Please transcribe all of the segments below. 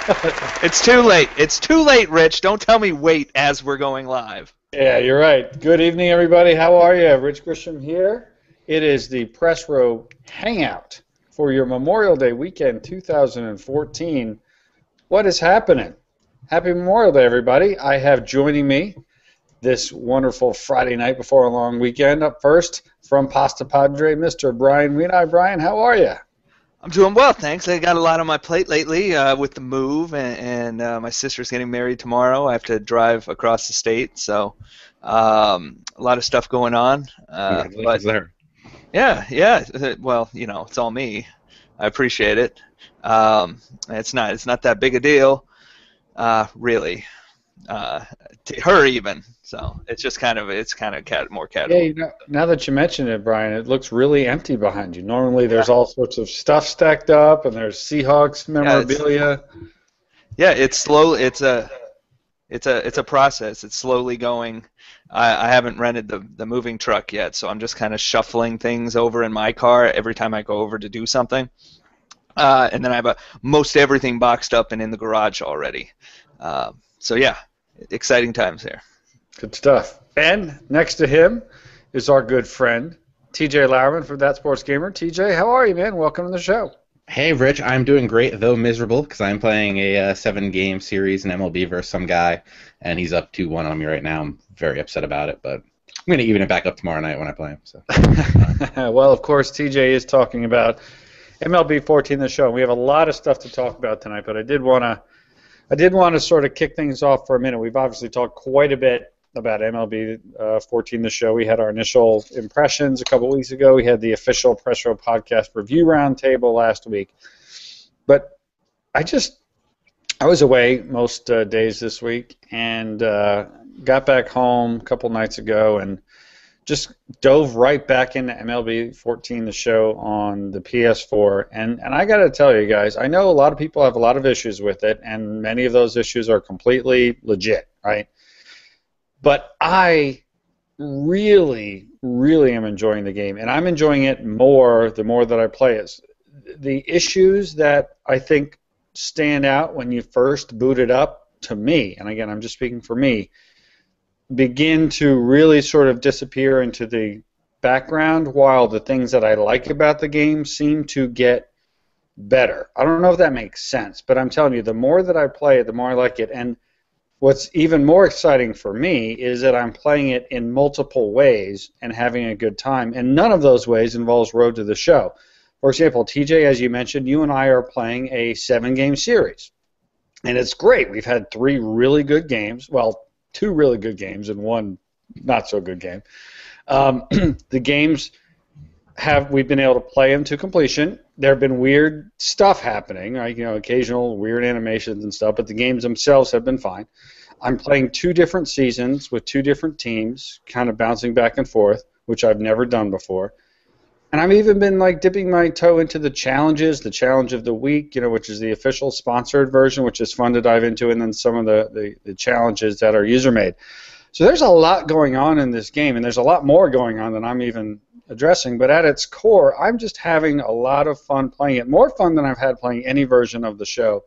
It's too late. It's too late, Rich. Don't tell me wait as we're going live. Yeah, you're right. Good evening, everybody. How are you? Rich Grisham here. It is the Press Row Hangout for your Memorial Day weekend 2014. What is happening? Happy Memorial Day, everybody. I have joining me this wonderful Friday night before a long weekend. Up first from Pasta Padre, Mr. Brian Weeni. Brian, how are you? I'm doing well, thanks. I got a lot on my plate lately with the move, and my sister's getting married tomorrow. I have to drive across the state, so a lot of stuff going on. Congratulations there. Yeah. Well, it's all me. I appreciate it. It's not that big a deal, really. To her even. So it's just kind of more casual. Yeah, now that you mention it, Brian, it looks really empty behind you. Normally, there's all sorts of stuff stacked up, and there's Seahawks memorabilia. It's slow. It's a process. It's slowly going. I haven't rented the moving truck yet, so I'm just kind of shuffling things over in my car every time I go over to do something. And then I have most everything boxed up and in the garage already. So yeah, exciting times here. Good stuff. And next to him is our good friend, TJ Lauerman from That Sports Gamer. TJ, how are you, man? Welcome to the show. Hey, Rich. I'm doing great, though miserable, because I'm playing a 7-game series in MLB versus some guy, and he's up 2-1 on me right now. I'm very upset about it, but I'm going to even it back up tomorrow night when I play him. So. Well, of course, TJ is talking about MLB 14, the show. We have a lot of stuff to talk about tonight, but I did want to sort of kick things off for a minute. We've obviously talked quite a bit about MLB 14, the show. We had our initial impressions a couple weeks ago. We had the official Press Row podcast review roundtable last week. But I was away most days this week and got back home a couple nights ago and just dove right back into MLB 14, the show on the PS4. And I got to tell you guys, I know a lot of people have a lot of issues with it, and many of those issues are completely legit, right? But I really, really am enjoying the game, and I'm enjoying it more the more that I play it. The issues that I think stand out when you first boot it up, to me, and again, I'm just speaking for me, begin to really sort of disappear into the background while the things that I like about the game seem to get better. I don't know if that makes sense, but I'm telling you, the more that I play it, the more I like it. And what's even more exciting for me is that I'm playing it in multiple ways and having a good time, and none of those ways involves Road to the Show. For example, TJ, as you mentioned, you and I are playing a 7-game series, and it's great. We've had 3 really good games, well, 2 really good games and 1 not-so-good game. The games we've been able to play them to completion. There have been weird stuff happening, right? Occasional weird animations and stuff, but the games themselves have been fine. I'm playing 2 different seasons with 2 different teams, kind of bouncing back and forth, which I've never done before. And I've even been dipping my toe into the challenges, the challenge of the week, which is the official sponsored version, which is fun to dive into, and then some of the challenges that are user-made. So there's a lot going on in this game, and there's a lot more going on than I'm even addressing, but at its core, I'm just having a lot of fun playing it, more fun than I've had playing any version of the show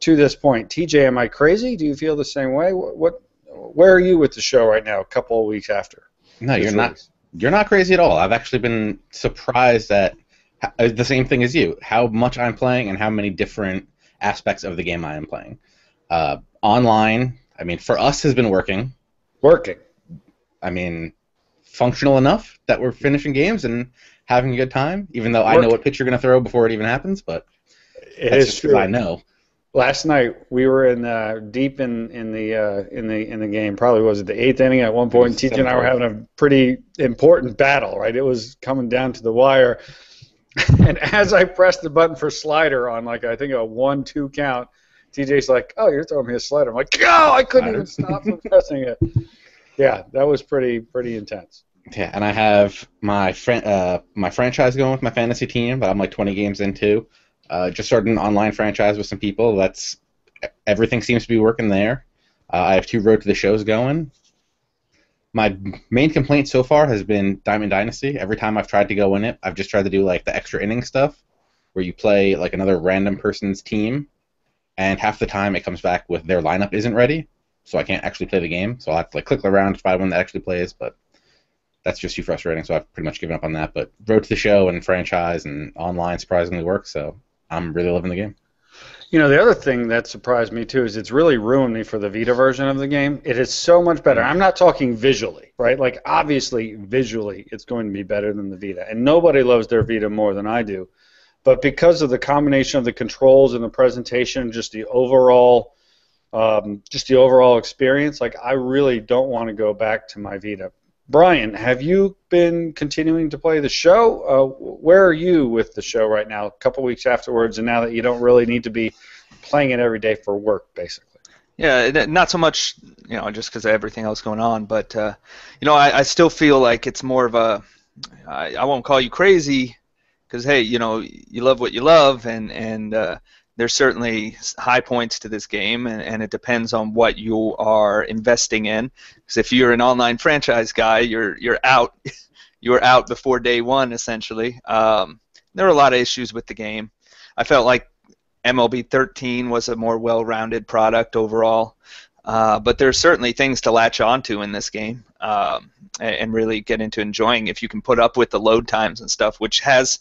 to this point. TJ, am I crazy? Do you feel the same way? Where are you with the show right now, a couple of weeks after? No, you're not. You're not crazy at all. I've actually been surprised at the same thing as you, how much I'm playing and how many different aspects of the game I am playing. Online, I mean, for us has been working. I mean, functional enough that we're finishing games and having a good time, even though I know what pitch you're going to throw before it even happens, but that's just because I know. Last night we were deep in the game. Probably was it the 8th inning at one point. TJ and I were having a pretty important battle. Right, it was coming down to the wire. And as I pressed the button for slider on I think a 1-2 count, TJ's like, "Oh, you're throwing me a slider." I'm like, "Oh, I couldn't even stop from pressing it." Yeah, that was pretty intense. Yeah, and I have my franchise going with my fantasy team that I'm 20 games into. Just started an online franchise with some people. Everything seems to be working there. I have 2 Road to the Shows going. My main complaint so far has been Diamond Dynasty. Every time I've tried to go in it, I've just tried to do the extra inning stuff, where you play another random person's team, and half the time it comes back with their lineup isn't ready, so I can't actually play the game. So I'll have to like click around to find one that actually plays, but that's just too frustrating. So I've pretty much given up on that. But Road to the Show and franchise and online surprisingly works, so I'm really loving the game. The other thing that surprised me too is it's really ruined me for the Vita version of the game. It is so much better. I'm not talking visually, right? Like obviously visually it's going to be better than the Vita, and nobody loves their Vita more than I do. But because of the combination of the controls and the presentation, just the overall experience, like I really don't want to go back to my Vita. Brian, have you been continuing to play the show? Where are you with the show right now, a couple weeks afterwards, and now that you don't really need to be playing it every day for work, basically? Yeah, not so much, just because of everything else going on, but, I still feel like it's more of a, I won't call you crazy, because, hey, you love what you love, and there's certainly high points to this game, and it depends on what you are investing in. Because if you're an online franchise guy, you're out. You're out before day one, essentially. There are a lot of issues with the game. I felt like MLB 13 was a more well-rounded product overall, but there's certainly things to latch onto in this game and really get into enjoying if you can put up with the load times and stuff, which has.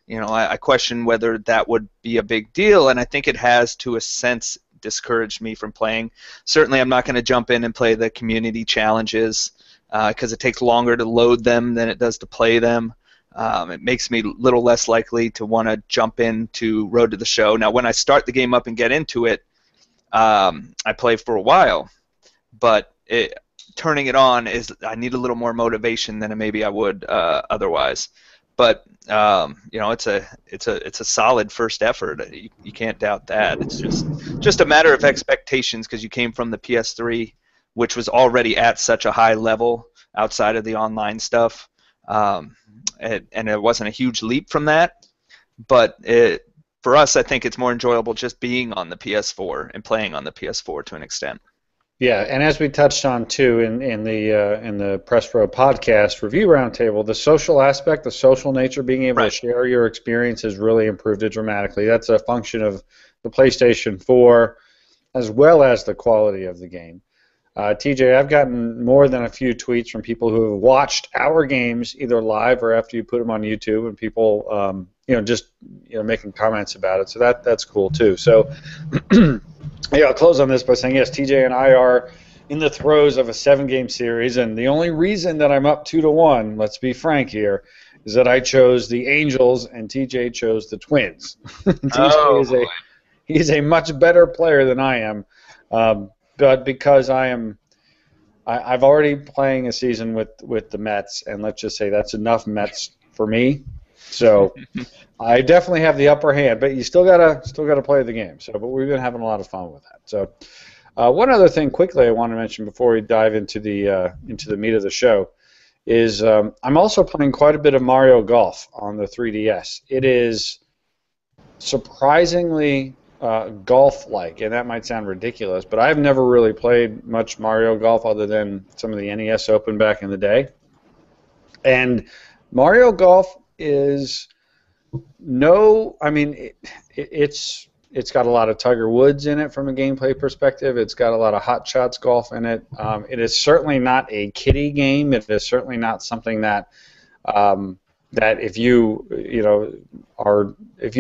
I question whether that would be a big deal, and I think it has, to a sense, discouraged me from playing. Certainly, I'm not going to jump in and play the community challenges because it takes longer to load them than it does to play them. It makes me a little less likely to want to jump into Road to the Show. Now, when I start the game up and get into it, I play for a while, but turning it on I need a little more motivation than maybe I would otherwise. But it's a solid first effort. You can't doubt that. It's just a matter of expectations because you came from the PS3, which was already at such a high level outside of the online stuff, and it wasn't a huge leap from that. But for us, I think it's more enjoyable just being on the PS4 and playing on the PS4 to an extent. Yeah, and as we touched on too in the Press Pro podcast review roundtable, the social aspect, the social nature, being able to share your experience has really improved it dramatically. That's a function of the PlayStation 4 as well as the quality of the game. TJ, I've gotten more than a few tweets from people who have watched our games either live or after you put them on YouTube, and people making comments about it. So that's cool too. So. Yeah, I'll close on this by saying, yes, TJ and I are in the throes of a 7-game series, and the only reason that I'm up 2-1, let's be frank here, is that I chose the Angels and TJ chose the Twins. TJ he's a much better player than I am, but because I've already playing a season with the Mets, and let's just say that's enough Mets for me. So I definitely have the upper hand, but you still gotta play the game. So, but we've been having a lot of fun with that. So, one other thing quickly I want to mention before we dive into the meat of the show is I'm also playing quite a bit of Mario Golf on the 3DS. It is surprisingly golf-like, and that might sound ridiculous, but I've never really played much Mario Golf other than some of the NES Open back in the day. And Mario Golf is it's got a lot of Tiger Woods in it from a gameplay perspective. It's got a lot of Hot Shots golf in it. It is certainly not a kiddie game. It is certainly not something that if you're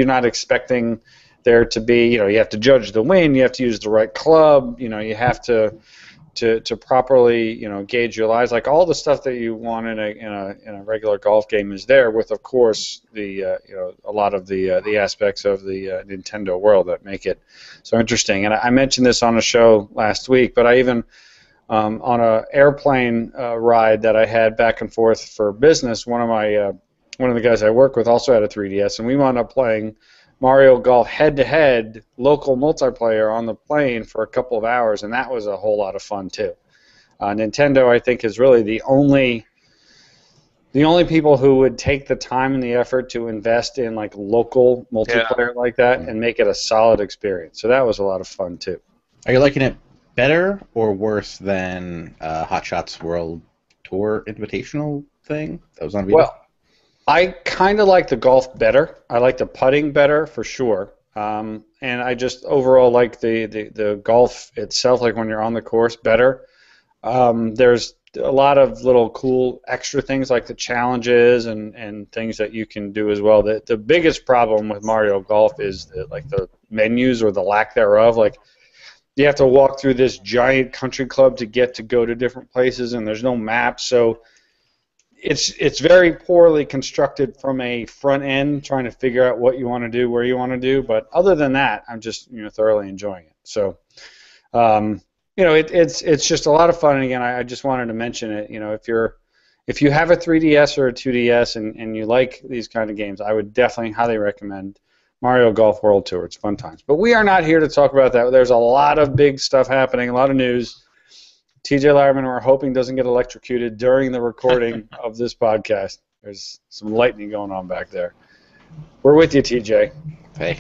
not expecting there to be, you have to judge the wind, you have to use the right club, you have to properly, gauge your lies. Like all the stuff that you want in a regular golf game is there, with of course the a lot of the aspects of the Nintendo world that make it so interesting. And I mentioned this on a show last week, but I even on a airplane ride that I had back and forth for business, one of the guys I work with also had a 3DS, and we wound up playing Mario Golf head-to-head local multiplayer on the plane for a couple of hours, and that was a whole lot of fun too. Nintendo, I think, is really the only people who would take the time and the effort to invest in like local multiplayer like that and make it a solid experience. So that was a lot of fun too. Are you liking it better or worse than Hot Shots World Tour Invitational thing that was on Vita? Well, I kind of like the golf better. I like the putting better for sure. And I just overall like the golf itself, like when you're on the course, better. There's a lot of little cool extra things like the challenges and things that you can do as well. The biggest problem with Mario Golf is the menus or the lack thereof. Like, you have to walk through this giant country club to go to different places, and there's no map, so it's very poorly constructed from a front end, trying to figure out what you want to do, where you want to do. But other than that, I'm just thoroughly enjoying it. So, it's just a lot of fun. And again, I just wanted to mention it. If you have a 3DS or a 2DS and you like these kind of games, I would definitely highly recommend Mario Golf World Tour. It's fun times. But we are not here to talk about that. There's a lot of big stuff happening, a lot of news. TJ Larman, we're hoping, doesn't get electrocuted during the recording of this podcast. There's some lightning going on back there. We're with you, TJ. Hey,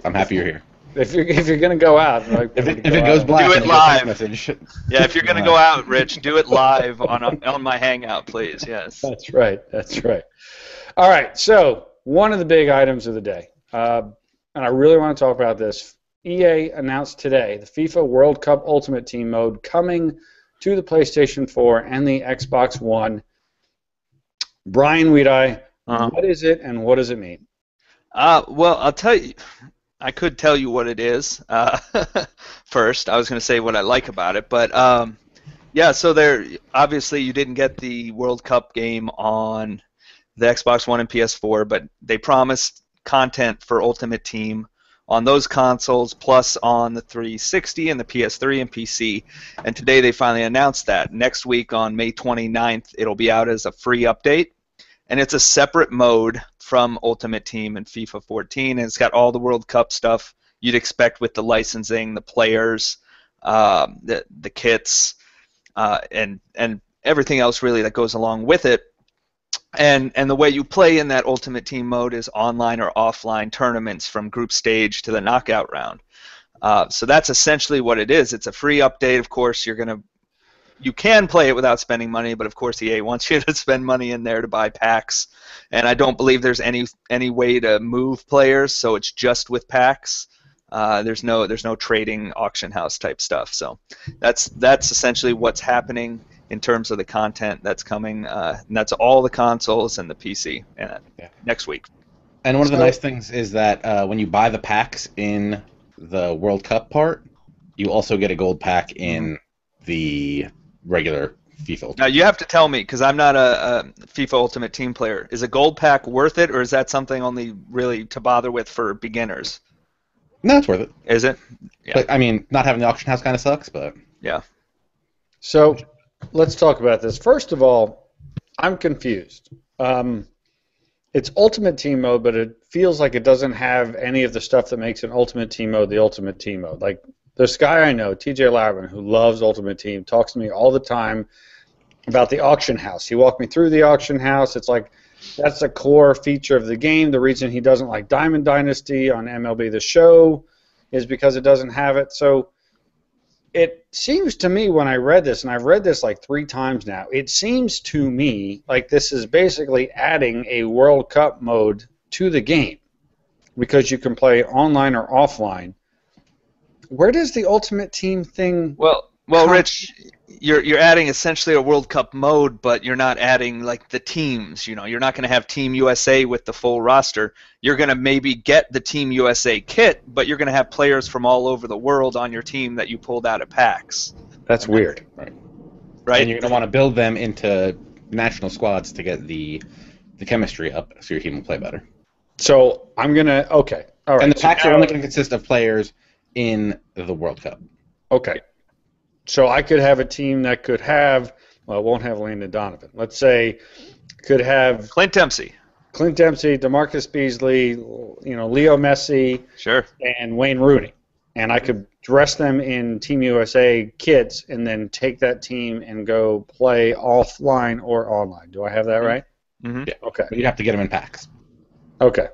I'm happy you're here. If you're gonna go out, if it goes black, do it live. Message. Yeah, if you're gonna go out, Rich, do it live on my Hangout, please. Yes. That's right. All right. So one of the big items of the day, and I really want to talk about this. EA announced today the FIFA World Cup Ultimate Team mode coming to the PlayStation 4 and the Xbox One. Brian Weedeye, what is it and what does it mean? Well, I'll tell you. I could tell you what it is first. I was going to say what I like about it, but yeah. So obviously you didn't get the World Cup game on the Xbox One and PS4, but they promised content for Ultimate Team on those consoles, plus on the 360 and the PS3 and PC. And today they finally announced that. Next week on May 29th, it'll be out as a free update. And it's a separate mode from Ultimate Team and FIFA 14, and it's got all the World Cup stuff you'd expect with the licensing, the players, the kits, and everything else really that goes along with it. And the way you play in that Ultimate Team mode is online or offline tournaments from group stage to the knockout round. So that's essentially what it is. It's a free update. Of course, you can play it without spending money, but of course EA wants you to spend money in there to buy packs. And I don't believe there's any way to move players, so it's just with packs. There's no trading auction house type stuff. So that's essentially what's happening in terms of the content that's coming. And that's all the consoles and the PC next week. And one of the nice things is that when you buy the packs in the World Cup part, you also get a gold pack in the regular FIFA Ultimate. Now you have to tell me, because I'm not a FIFA Ultimate Team player. Is a gold pack worth it, or is that something only really to bother with for beginners? No, it's worth it. Is it? Yeah. But, I mean, not having the auction house kind of sucks, but... Yeah. So let's talk about this. First of all, I'm confused. It's Ultimate Team mode, but it feels like it doesn't have any of the stuff that makes an Ultimate Team mode the Ultimate Team mode. Like, this guy I know, TJ Larman, who loves Ultimate Team, talks to me all the time about the auction house. He walked me through the auction house. It's like that's a core feature of the game. The reason he doesn't like Diamond Dynasty on MLB The Show is because it doesn't have it. So it seems to me when I read this, and I've read this like 3 times now, it seems to me like this is basically adding a World Cup mode to the game because you can play online or offline. Where does the Ultimate Team thing? Well, Rich, you're adding essentially a World Cup mode, but you're not adding like the teams. You're not going to have Team USA with the full roster. You're going to maybe get the Team USA kit, but you're going to have players from all over the world on your team that you pulled out of packs. That's weird. Right. And you're going to want to build them into national squads to get the chemistry up, so your team will play better. So I'm gonna all right. And the packs are only going to consist of players in the World Cup. Okay. So I could have a team that could have, well, it won't have Landon Donovan. Let's say could have Clint Dempsey, DeMarcus Beasley, Leo Messi, sure, and Wayne Rooney. And I could dress them in Team USA kits and then take that team and go play offline or online. Do I have that right? Mm-hmm. Yeah. Okay. But you'd have to get them in packs. Okay.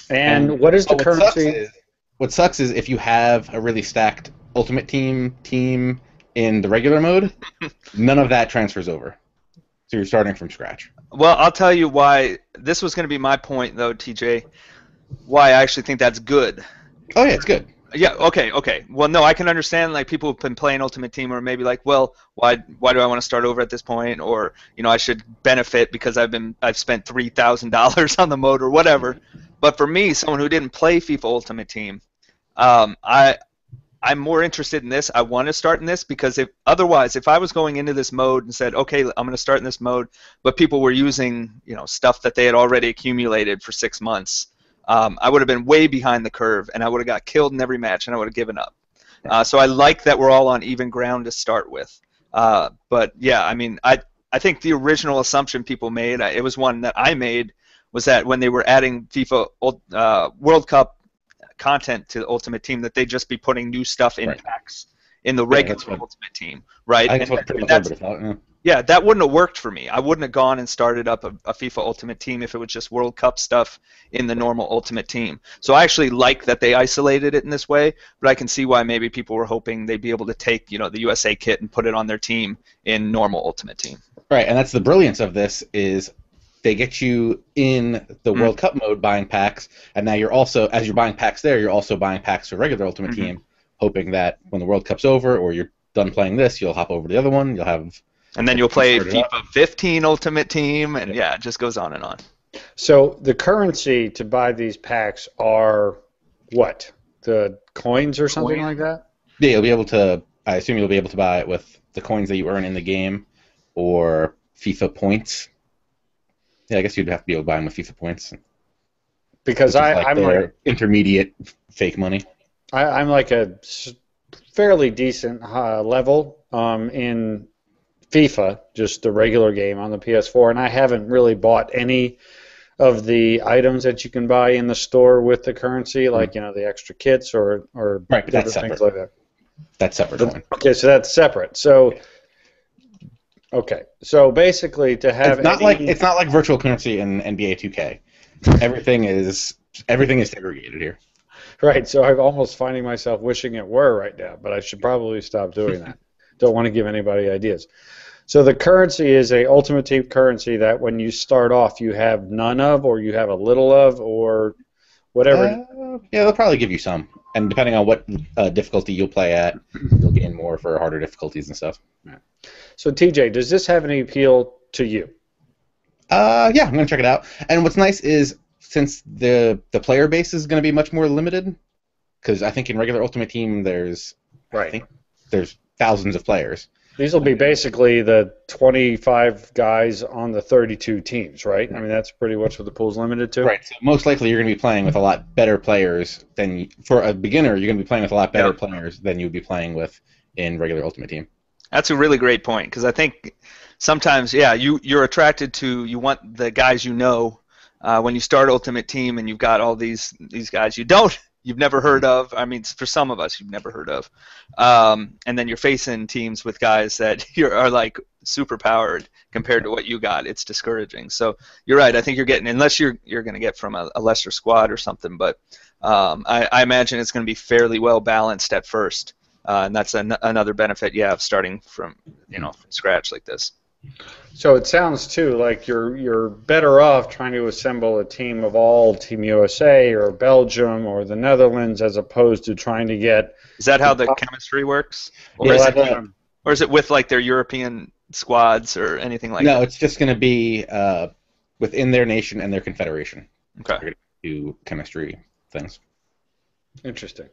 And what is the currency? What sucks is if you have a really stacked Ultimate Team in the regular mode, none of that transfers over. So you're starting from scratch. Well, I'll tell you why. This was going to be my point, though, TJ, why I actually think that's good. Oh yeah, it's good. Yeah, okay. Well, no, I can understand like people who've been playing Ultimate Team or maybe like, well, why do I want to start over at this point? Or, I should benefit because I've spent $3,000 on the mode or whatever. But for me, someone who didn't play FIFA Ultimate Team, um, I I'm more interested in this. I want to start in this because if I was going into this mode and said, okay, I'm going to start in this mode, but people were using, stuff that they had already accumulated for 6 months, I would have been way behind the curve, and I would have got killed in every match, and I would have given up. So I like that we're all on even ground to start with. But yeah, I mean, I think the original assumption people made, it was one that I made, was that when they were adding FIFA World Cup content to the Ultimate Team, that they'd just be putting new stuff in packs in the regular Ultimate Team, right? I guess what pretty much everybody thought. Yeah, that wouldn't have worked for me. I wouldn't have gone and started up a FIFA Ultimate Team if it was just World Cup stuff in the normal Ultimate Team. So I actually like that they isolated it in this way, but I can see why maybe people were hoping they'd be able to take, the USA kit and put it on their team in normal Ultimate Team. Right, and that's the brilliance of this is they get you in the World Cup mode buying packs, and now you're also, as you're buying packs there, you're also buying packs for regular Ultimate Team, hoping that when the World Cup's over or you're done playing this, you'll hop over to the other one, you'll have... And then you'll play FIFA 15 Ultimate Team, and yeah, it just goes on and on. So the currency to buy these packs are what? The coins or something like that? Yeah, you'll be able to, I assume you'll be able to buy it with the coins that you earn in the game or FIFA points. Yeah, I guess you'd have to be able to buy them with FIFA points. Because I'm like intermediate fake money. I'm like a fairly decent level in FIFA, just the regular game on the PS4, and I haven't really bought any of the items that you can buy in the store with the currency, like the extra kits or right, but that's things separate. like that. That's separate. Okay, so that's separate. So so basically to have it's not like virtual currency in NBA 2K. Everything is segregated here. Right, so I'm almost finding myself wishing it were right now, but I should probably stop doing that. Don't want to give anybody ideas. So the currency is a Ultimate Team currency that when you start off you have none of, or you have a little of, or whatever. Yeah, they'll probably give you some, and depending on what difficulty you'll play at, you'll gain more for harder difficulties and stuff. Yeah. So TJ, does this have any appeal to you? Yeah, I'm gonna check it out. And what's nice is since the player base is gonna be much more limited, because I think in regular Ultimate Team there's thousands of players. These will be basically the 25 guys on the 32 teams, right? I mean, that's pretty much what the pool's limited to. Right. So most likely you're going to be playing with a lot better players than, for a beginner, you're going to be playing with a lot better players than you would be playing with in regular Ultimate Team. That's a really great point, because I think sometimes, you're attracted to, you want the guys when you start Ultimate Team and you've got all these guys you've never heard of. I mean, for some of us, you've never heard of. And then you're facing teams with guys that are like super powered compared to what you got. It's discouraging. So you're right. I think you're getting, unless you're going to get from a lesser squad or something, but I imagine it's going to be fairly well balanced at first. And that's another benefit you have starting from from scratch like this. So it sounds too like you're better off trying to assemble a team of all Team USA or Belgium or the Netherlands as opposed to trying to get. Is that how the chemistry works? Or, is it with like their European squads or anything like that? No, it's just going to be within their nation and their confederation. Okay. They're going to do chemistry things. Interesting.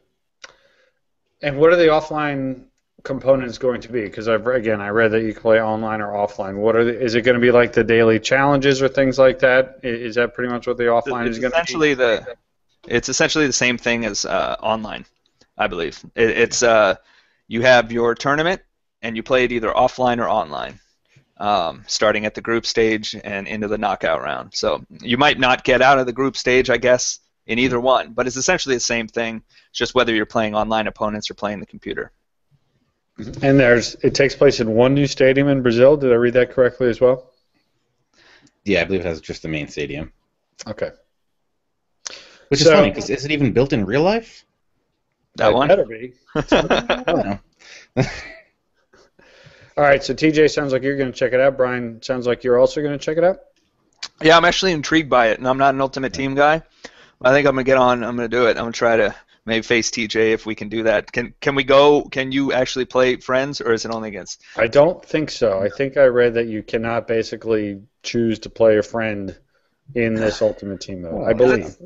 And what are the offline components going to be? Because I read that you can play online or offline. Is it going to be like the daily challenges or things like that? Is that pretty much what the offline is going to be? It's essentially the same thing as online, I believe. It's you have your tournament and you play it either offline or online, starting at the group stage and into the knockout round. So you might not get out of the group stage, I guess, in either one, but it's essentially the same thing. It's just whether you're playing online opponents or playing the computer. And it takes place in one new stadium in Brazil. Did I read that correctly as well? Yeah, I believe it has just the main stadium. Okay. Which is funny, because is it even built in real life? That one? Better be. I don't know. All right, so TJ, sounds like you're going to check it out. Brian, sounds like you're also going to check it out? Yeah, I'm actually intrigued by it, and I'm not an Ultimate Team guy. I think I'm going to get on. I'm going to do it. I'm going to try to maybe face TJ if we can do that. Can we go? Can you actually play friends, or is it only against? I don't think so. I think I read that you cannot basically choose to play a friend in this Ultimate Team mode. I believe.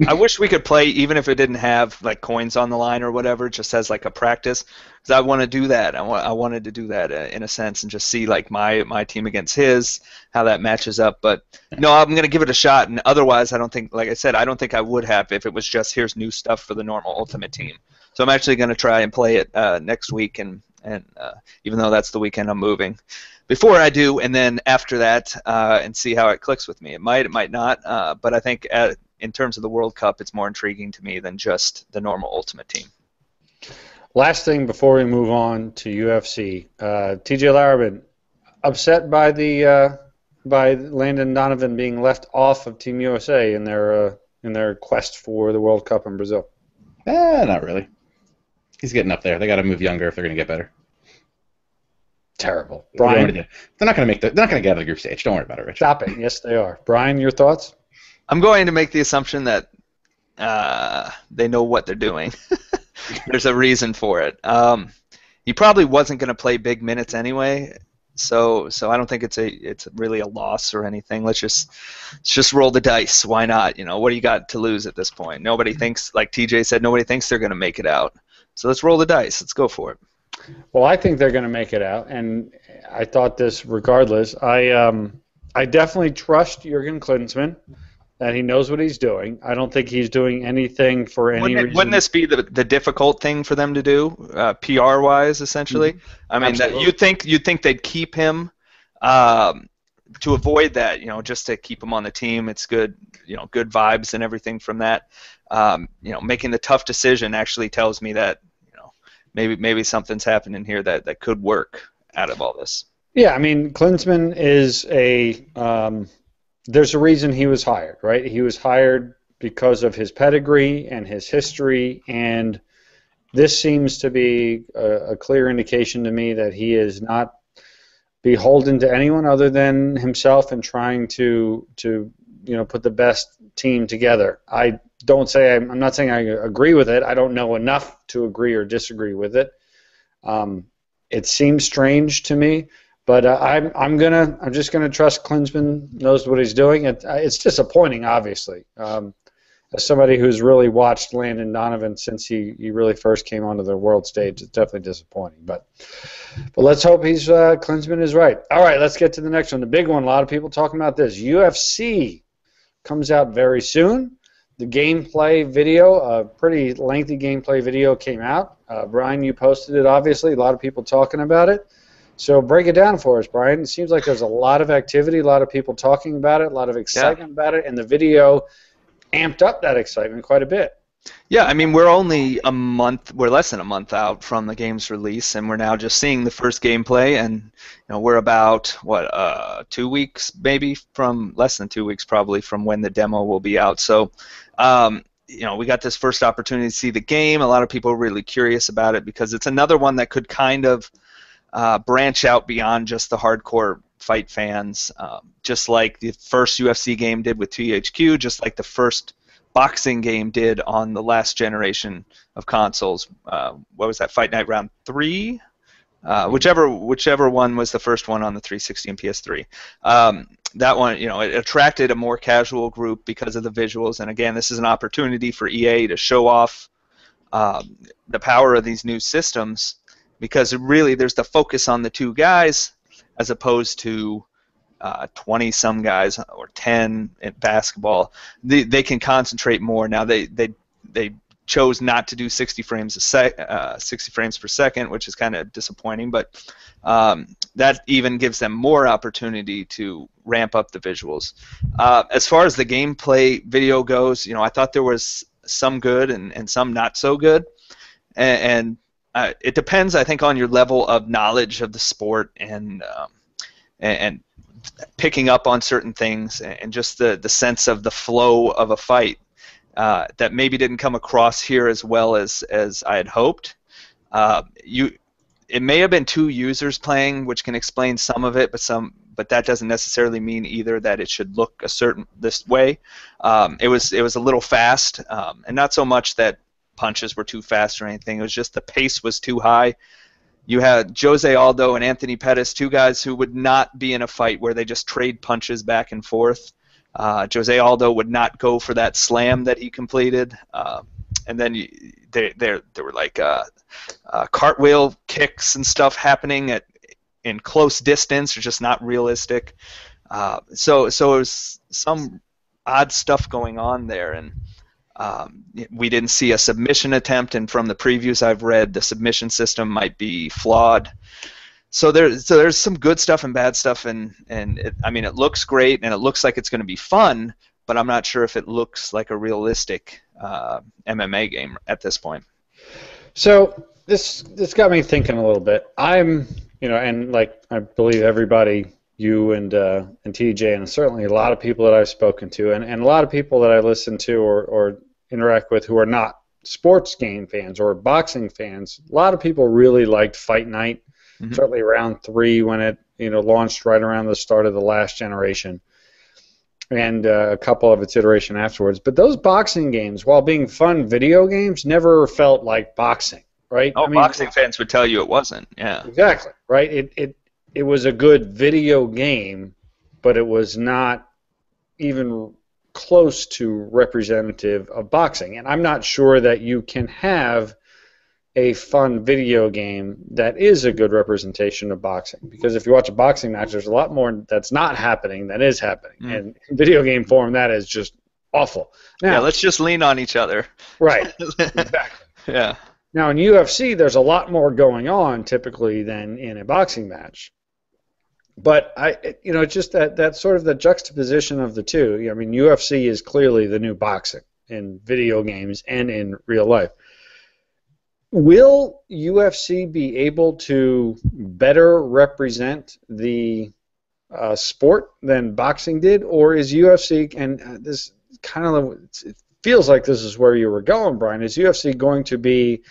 I wish we could play even if it didn't have like coins on the line or whatever, just as like a practice. Because I want to do that. I wanted to do that in a sense and just see like my team against his, how that matches up. But no, I'm gonna give it a shot. And otherwise, I don't think, like I said, I don't think I would have if it was just here's new stuff for the normal Ultimate Team. So I'm actually gonna try and play it next week, and even though that's the weekend I'm moving. Before I do, and then after that, and see how it clicks with me. It might not, but I think in terms of the World Cup, it's more intriguing to me than just the normal Ultimate Team. Last thing before we move on to UFC, TJ Larrabin, upset by by Landon Donovan being left off of Team USA in their quest for the World Cup in Brazil. Not really. He's getting up there. They got to move younger if they're going to get better. Terrible. Brian, they're not going to get out of the group stage. Don't worry about it, Rich. Stop it. Yes, they are. Brian, your thoughts? I'm going to make the assumption that they know what they're doing. There's a reason for it. He probably wasn't going to play big minutes anyway, so I don't think it's really a loss or anything. Let's just roll the dice. Why not? What do you got to lose at this point? Nobody thinks, like TJ said, nobody thinks they're going to make it out. So let's roll the dice. Let's go for it. Well, I think they're going to make it out, and I thought this regardless. I definitely trust Jurgen Klinsmann that he knows what he's doing. I don't think he's doing anything for any reason. Wouldn't this be the difficult thing for them to do, PR-wise, essentially? Mm-hmm. I mean, you'd think they'd keep him to avoid that, just to keep him on the team. It's good, good vibes and everything from that. Making the tough decision actually tells me that, maybe something's happening here that could work out of all this. Yeah, I mean, Klinsmann is there's a reason he was hired, right? He was hired because of his pedigree and his history, and this seems to be a clear indication to me that he is not beholden to anyone other than himself and trying to put the best team together. I'm not saying I agree with it. I don't know enough to agree or disagree with it. It seems strange to me, but I'm just gonna trust Klinsmann knows what he's doing. It's disappointing, obviously. As somebody who's really watched Landon Donovan since he really first came onto the world stage, it's definitely disappointing. But let's hope Klinsmann is right. All right, let's get to the next one. The big one. A lot of people talking about this. UFC comes out very soon. The gameplay video, a pretty lengthy gameplay video, came out. Brian, you posted it, obviously. A lot of people talking about it. So break it down for us, Brian. It seems like there's a lot of activity, a lot of people talking about it, a lot of excitement about it, and the video amped up that excitement quite a bit. Yeah, I mean, we're less than a month out from the game's release, and we're now just seeing the first gameplay, and we're about, 2 weeks, maybe, from less than 2 weeks probably from when the demo will be out. So, we got this first opportunity to see the game. A lot of people are really curious about it because it's another one that could kind of branch out beyond just the hardcore fight fans, just like the first UFC game did with THQ, just like the first boxing game did on the last generation of consoles. What was that, Fight Night Round 3? Whichever one was the first one on the 360 and PS3. That one, it attracted a more casual group because of the visuals, and again, this is an opportunity for EA to show off the power of these new systems, because really there's the focus on the two guys as opposed to 20-some guys or 10 in basketball. They can concentrate more now. They chose not to do 60 frames per second, which is kind of disappointing, but that even gives them more opportunity to ramp up the visuals. As far as the gameplay video goes, I thought there was some good and some not so good, and it depends, I think, on your level of knowledge of the sport and picking up on certain things and just the sense of the flow of a fight that maybe didn't come across here as well as I had hoped. It may have been two users playing, which can explain some of it, but that doesn't necessarily mean either that it should look this way. It was a little fast, and not so much that punches were too fast or anything. It was just the pace was too high. You had Jose Aldo and Anthony Pettis, two guys who would not be in a fight where they just trade punches back and forth. Jose Aldo would not go for that slam that he completed. And then there were like cartwheel kicks and stuff happening in close distance, or just not realistic. So it was some odd stuff going on there, and we didn't see a submission attempt. And from the previews I've read, the submission system might be flawed. So there's some good stuff and bad stuff, and it looks great and it looks like it's going to be fun, but I'm not sure if it looks like a realistic MMA game at this point. So this got me thinking a little bit. I'm, and like I believe everybody, you and TJ, and certainly a lot of people that I've spoken to, and a lot of people that I listen to or interact with who are not sports game fans or boxing fans, a lot of people really liked Fight Night. Mm-hmm. Certainly around 3 when it launched right around the start of the last generation, and a couple of its iteration afterwards. But those boxing games, while being fun video games, never felt like boxing, right? Oh, boxing fans would tell you it wasn't. Yeah, exactly, right. It was a good video game, but it was not even close to representative of boxing. And I'm not sure that you can have a fun video game that is a good representation of boxing, because if you watch a boxing match, there's a lot more that's not happening than is happening, and in video game form that is just awful. Now, yeah, let's just lean on each other. Right. Exactly. Yeah. Now in UFC, there's a lot more going on typically than in a boxing match, but it's just that sort of the juxtaposition of the two. I mean, UFC is clearly the new boxing in video games and in real life. Will UFC be able to better represent the sport than boxing did, or is UFC, and this kind of, it feels like this is where you were going, Brian, is UFC going to be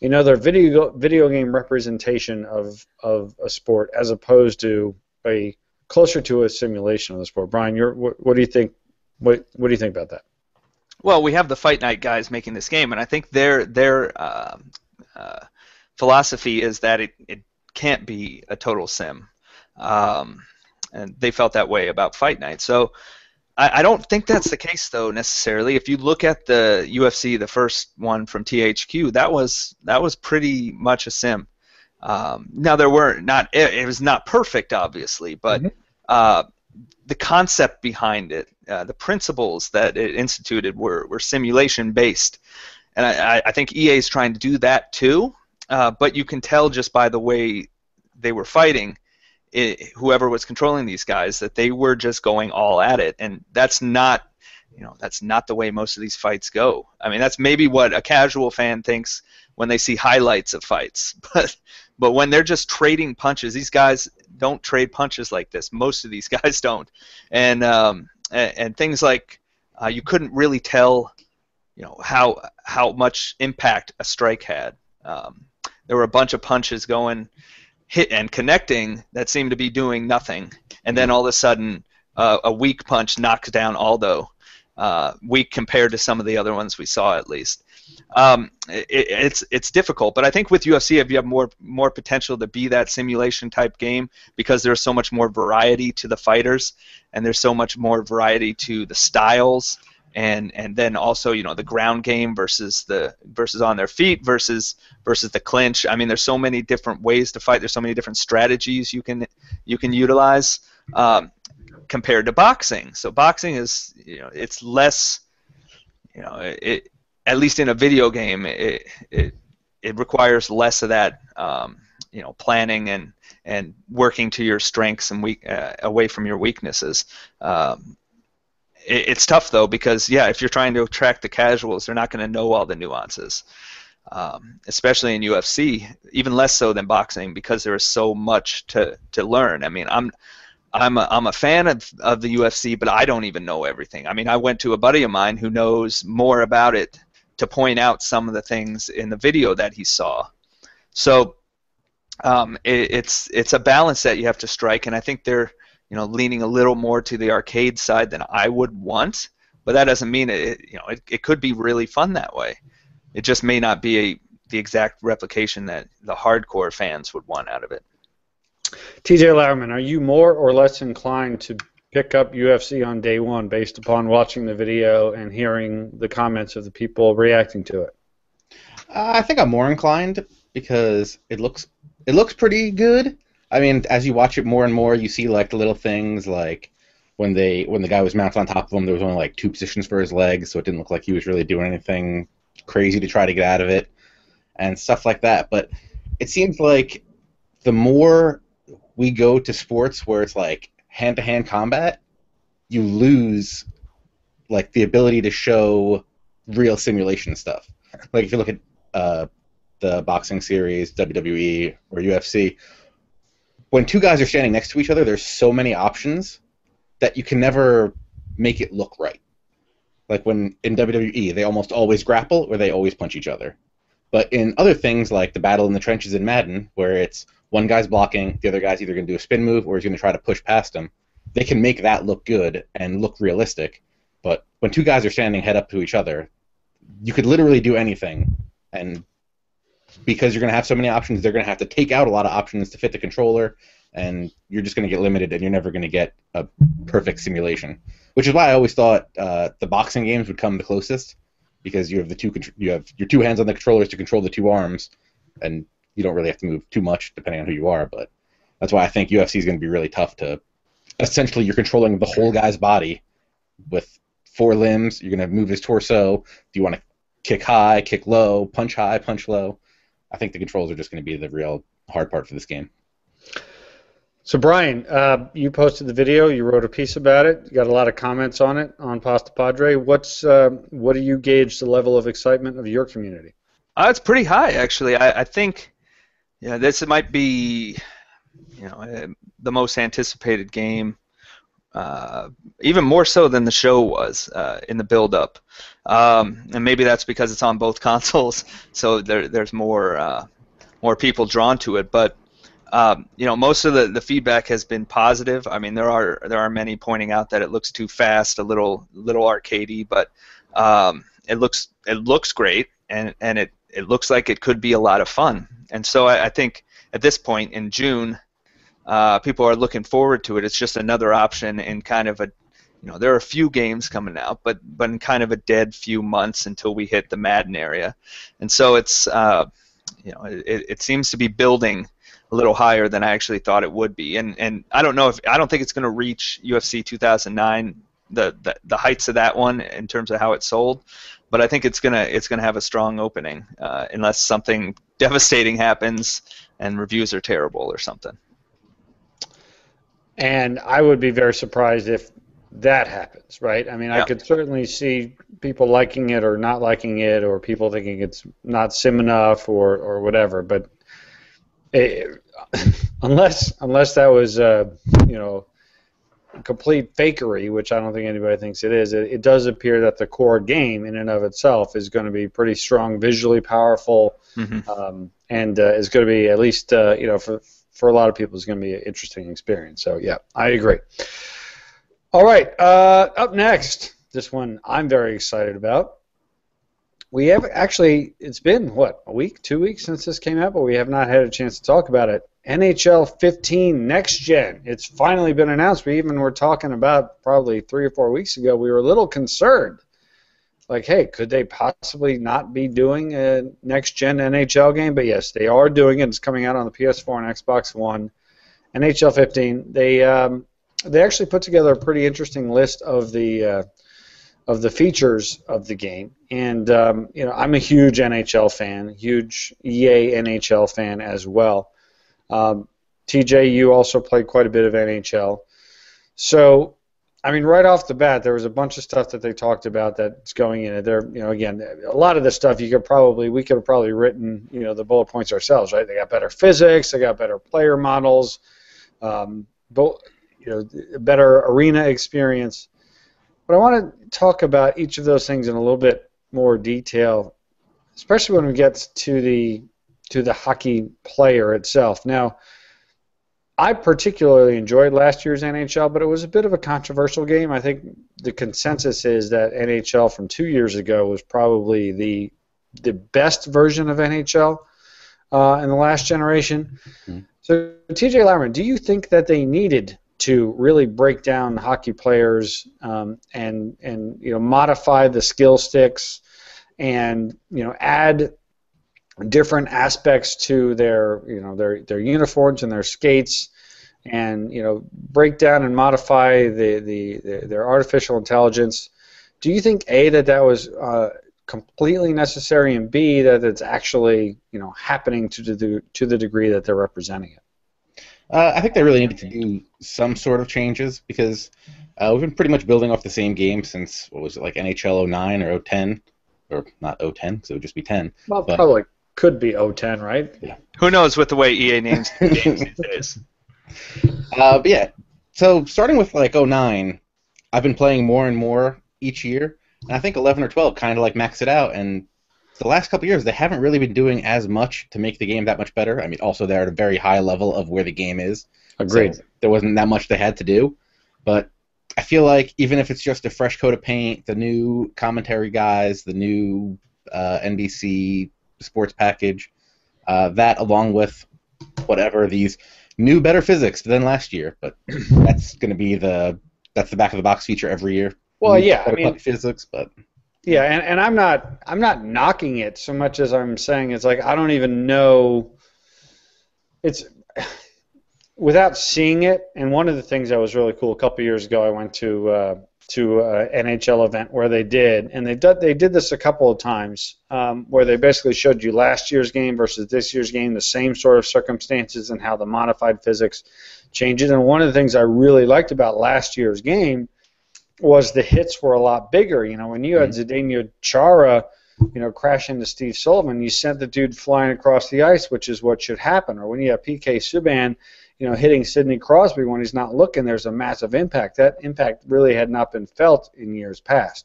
another video game representation of a sport as opposed to closer to a simulation of the sport? Brian, what do you think? What do you think about that? Well, we have the Fight Night guys making this game, and I think their philosophy is that it can't be a total sim, and they felt that way about Fight Night. So I don't think that's the case, though, necessarily. If you look at the UFC, the first one from THQ, that was pretty much a sim. Now it was not perfect, obviously, but the concept behind it, the principles that it instituted were simulation based, and I think EA is trying to do that too. But you can tell just by the way they were fighting, whoever was controlling these guys, that they were just going all at it, and that's not the way most of these fights go. I mean, that's maybe what a casual fan thinks when they see highlights of fights, but when they're just trading punches, these guys don't trade punches like this. Most of these guys don't, and things like you couldn't really tell, how much impact a strike had. There were a bunch of punches going, hit and connecting that seemed to be doing nothing, and then all of a sudden a weak punch knocks down Aldo. Weak compared to some of the other ones we saw, at least. It's difficult, but I think with UFC you have more potential to be that simulation type game because there's so much more variety to the fighters, and there's so much more variety to the styles, and then also the ground game versus on their feet versus the clinch. I mean, there's so many different ways to fight. There's so many different strategies you can utilize compared to boxing. So boxing is it's less at least in a video game, it requires less of that, planning and working to your strengths and away from your weaknesses. It's tough though because if you're trying to attract the casuals, they're not going to know all the nuances, especially in UFC. Even less so than boxing because there is so much to learn. I mean, I'm a fan of the UFC, but I don't even know everything. I mean, I went to a buddy of mine who knows more about it to point out some of the things in the video that he saw. So it's a balance that you have to strike, and I think they're leaning a little more to the arcade side than I would want, but that doesn't mean it could be really fun that way. it just may not be the exact replication that the hardcore fans would want out of it. TJ Lauerman, are you more or less inclined to pick up UFC on day one based upon watching the video and hearing the comments of the people reacting to it? I think I'm more inclined because it looks pretty good. I mean, as you watch it more and more, you see like the little things like when the guy was mounted on top of him, there was only like 2 positions for his legs, so it didn't look like he was really doing anything crazy to try to get out of it and stuff like that. But it seems like the more we go to sports where it's like hand-to-hand combat, you lose like the ability to show real simulation stuff. Like if you look at the boxing series, WWE or UFC, when 2 guys are standing next to each other, there's so many options that you can never make it look right. Like when in WWE, they almost always grapple or they always punch each other. But in other things like the battle in the trenches in Madden, where it's one guy's blocking, the other guy's either going to do a spin move or he's going to try to push past him, they can make that look good and look realistic. But when 2 guys are standing head up to each other, you could literally do anything. And because you're going to have so many options, they're going to have to take out a lot of options to fit the controller, and you're just going to get limited, and you're never going to get a perfect simulation. Which is why I always thought the boxing games would come the closest, because you have your 2 hands on the controllers to control the 2 arms, and you don't really have to move too much depending on who you are. But that's why I think UFC is going to be really tough to. Essentially, you're controlling the whole guy's body with 4 limbs. You're going to move his torso. Do you want to kick high, kick low, punch high, punch low? I think the controls are just going to be the real hard part for this game. So, Brian, you posted the video. You wrote a piece about it. You got a lot of comments on it on Pasta Padre. What do you gauge the level of excitement of your community? It's pretty high, actually. I think this might be the most anticipated game, even more so than the show was in the build-up. And maybe that's because it's on both consoles, so there's more people drawn to it. But most of the feedback has been positive. I mean, there are many pointing out that it looks too fast, a little arcadey, but it looks great, and it looks like it could be a lot of fun. And so I think at this point in June, people are looking forward to it. It's just another option in kind of a, there are a few games coming out, but in kind of a dead few months until we hit the Madden area. And so it's, it seems to be building a little higher than I actually thought it would be. And I don't think it's going to reach UFC 2009, the heights of that one in terms of how it sold, but I think it's gonna have a strong opening unless something devastating happens and reviews are terrible or something. And I would be very surprised if that happens, right? I mean, I could certainly see people liking it or not liking it, or people thinking it's not sim enough or whatever. But unless that was complete fakery, which I don't think anybody thinks it is, it does appear that the core game in and of itself is going to be pretty strong, visually powerful, and is going to be, at least for a lot of people, it's going to be an interesting experience. So yeah, I agree. All right, up next, this one I'm very excited about. We have actually, it's been, a week, 2 weeks since this came out, but we have not had a chance to talk about it. NHL 15 Next Gen. It's finally been announced. We even were talking about probably 3 or 4 weeks ago. We were a little concerned. Like, hey, could they possibly not be doing a Next Gen NHL game? But yes, they are doing it. It's coming out on the PS4 and Xbox One. NHL 15. They actually put together a pretty interesting list of the features of the game, and I'm a huge NHL fan, huge EA NHL fan as well. TJ, you also played quite a bit of NHL, so I mean, right off the bat, there was a bunch of stuff that they talked about that's going in it. There, again, a lot of the stuff we could have probably written, the bullet points ourselves, right? They got better physics, they got better player models, better arena experience. But I want to talk about each of those things in a little bit more detail, especially when we get to the hockey player itself. Now, I particularly enjoyed last year's NHL, but it was a bit of a controversial game. I think the consensus is that NHL from 2 years ago was probably the the best version of NHL in the last generation. Mm-hmm. So, TJ Lauerman, do you think that they needed to really break down hockey players and modify the skill sticks and add different aspects to their uniforms and their skates, and break down and modify their artificial intelligence? Do you think that was completely necessary, and B, that it's actually happening to the degree that they're representing it? I think they really needed to do some sort of changes because we've been pretty much building off the same game since, what was it, like NHL 09 or 010? Or not 010, because it would just be 10. Well, probably could be 010, right? Yeah. Who knows with the way EA names games these days. But yeah, so starting with like 09, I've been playing more and more each year, and I think 11 or 12 kind of like max it out, and the last couple of years, they haven't really been doing as much to make the game that much better. I mean, also they're at a very high level of where the game is. Agreed. So there wasn't that much they had to do. But I feel like even if it's just a fresh coat of paint, the new commentary guys, the new NBC sports package, that along with whatever these new better physics than last year. But that's going to be that's the back of the box feature every year. Well, yeah, I mean, physics, but. Yeah, and I'm not knocking it so much as I'm saying it's like I don't even know. It's without seeing it. And one of the things that was really cool a couple years ago, I went to an NHL event where they did this a couple of times, where they basically showed you last year's game versus this year's game, the same sort of circumstances and how the modified physics changes. And one of the things I really liked about last year's game was the hits were a lot bigger. When you had Zdeno Chara, crash into Steve Sullivan, you sent the dude flying across the ice, which is what should happen. Or when you have PK Subban, hitting Sidney Crosby when he's not looking, there's a massive impact. That impact really had not been felt in years past.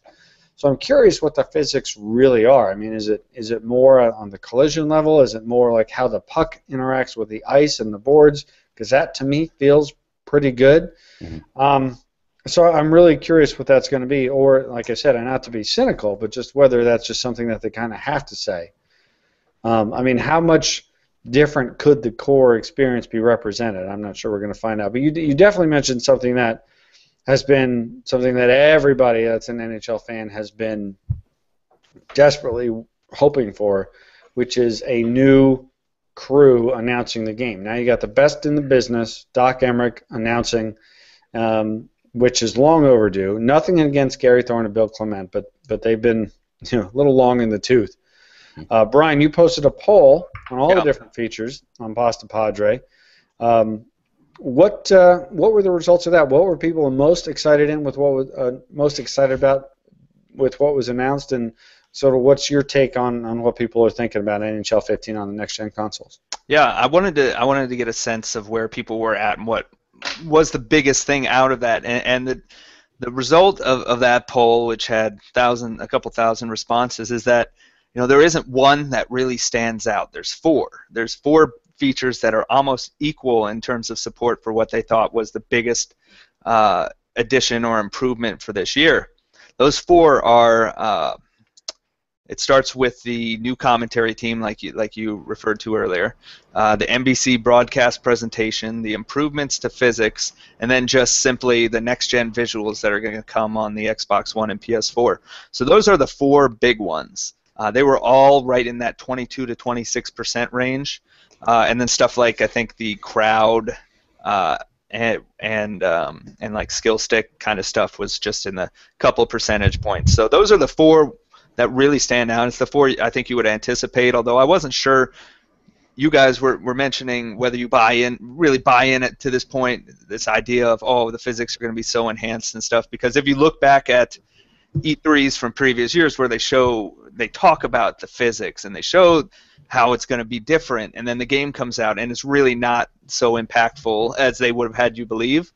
So I'm curious what the physics really are. I mean, is it more on the collision level? Is it more like how the puck interacts with the ice and the boards? Because that, to me, feels pretty good. Mm-hmm. So I'm really curious what that's going to be, or like I said, and not to be cynical, but just whether that's just something that they kind of have to say. I mean, how much different could the core experience be represented? I'm not sure we're going to find out. But you definitely mentioned something that has been something that everybody that's an NHL fan has been desperately hoping for, which is a new crew announcing the game. Now you got the best in the business, Doc Emmerich announcing, which is long overdue. Nothing against Gary Thorne and Bill Clement, but they've been a little long in the tooth. Brian, you posted a poll on all the different features on Pasta Padre. What were the results of that? What were people most excited in with what was most excited about with what was announced, and sort of what's your take on what people are thinking about NHL 15 on the next gen consoles? Yeah, I wanted to get a sense of where people were at and what was the biggest thing out of that, and the result of that poll, which had a couple thousand responses, is that there isn't one that really stands out. There's four features that are almost equal in terms of support for what they thought was the biggest addition or improvement for this year. Those four are it starts with the new commentary team, like you referred to earlier, the NBC broadcast presentation, the improvements to physics, and then just simply the next-gen visuals that are going to come on the Xbox One and PS4. So those are the four big ones. They were all right in that 22 to 26% range, and then stuff like I think the crowd and like skill stick kind of stuff was just in the couple percentage points. So those are the four that really stand out. It's the four I think you would anticipate, although I wasn't sure. You guys were mentioning whether you really buy in it to this point, this idea of, the physics are going to be so enhanced and stuff, because if you look back at E3s from previous years where they talk about the physics and they show how it's going to be different, and then the game comes out and it's really not so impactful as they would have had you believe.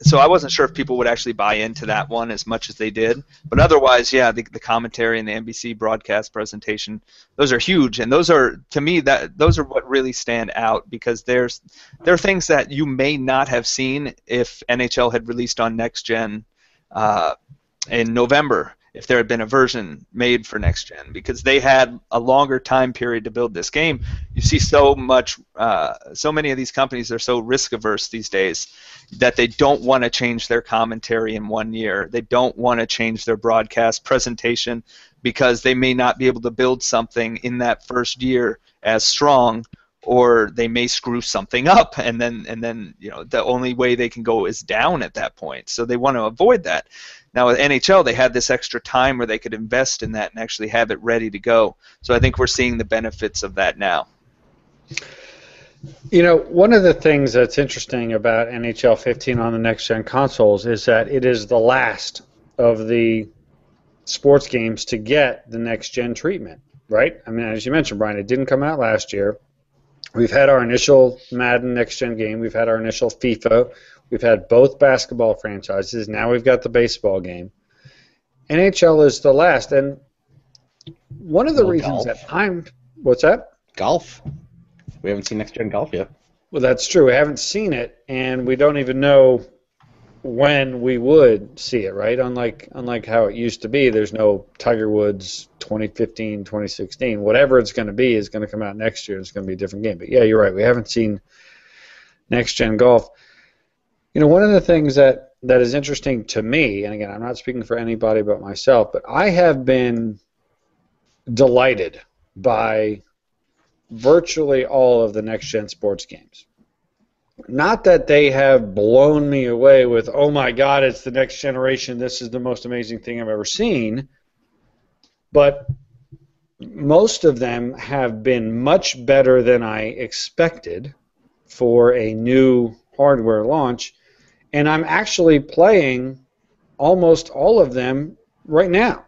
So I wasn't sure if people would actually buy into that one as much as they did. But otherwise, yeah, the commentary and the NBC broadcast presentation, those are huge, and those are, to me, those are what really stand out, because there are things that you may not have seen if NHL had released on next gen in November. if there had been a version made for next gen, because they had a longer time period to build this game. You see so many of these companies are so risk averse these days that they don't want to change their commentary in 1 year. They don't want to change their broadcast presentation because they may not be able to build something in that first year as strong, or they may screw something up, and then the only way they can go is down at that point. So they want to avoid that. Now with NHL, they had this extra time where they could invest in that and actually have it ready to go. So I think we're seeing the benefits of that now. One of the things that's interesting about NHL 15 on the next-gen consoles is that it is the last of the sports games to get the next-gen treatment, right? I mean, as you mentioned, Brian, it didn't come out last year. We've had our initial Madden next-gen game. We've had our initial FIFA. We've had both basketball franchises. Now we've got the baseball game. NHL is the last. And one of the reasons golf. What's that? Golf. We haven't seen next-gen golf yet. Well, that's true. We haven't seen it, and we don't even know when we would see it, right? Unlike how it used to be, there's no Tiger Woods 2015, 2016. Whatever it's going to be is going to come out next year. It's going to be a different game. But yeah, you're right. We haven't seen next-gen golf. One of the things that is interesting to me, and again, I'm not speaking for anybody but myself, but I have been delighted by virtually all of the next-gen sports games. Not that they have blown me away with, oh my God, it's the next generation, this is the most amazing thing I've ever seen, but most of them have been much better than I expected for a new hardware launch, and I'm actually playing almost all of them right now.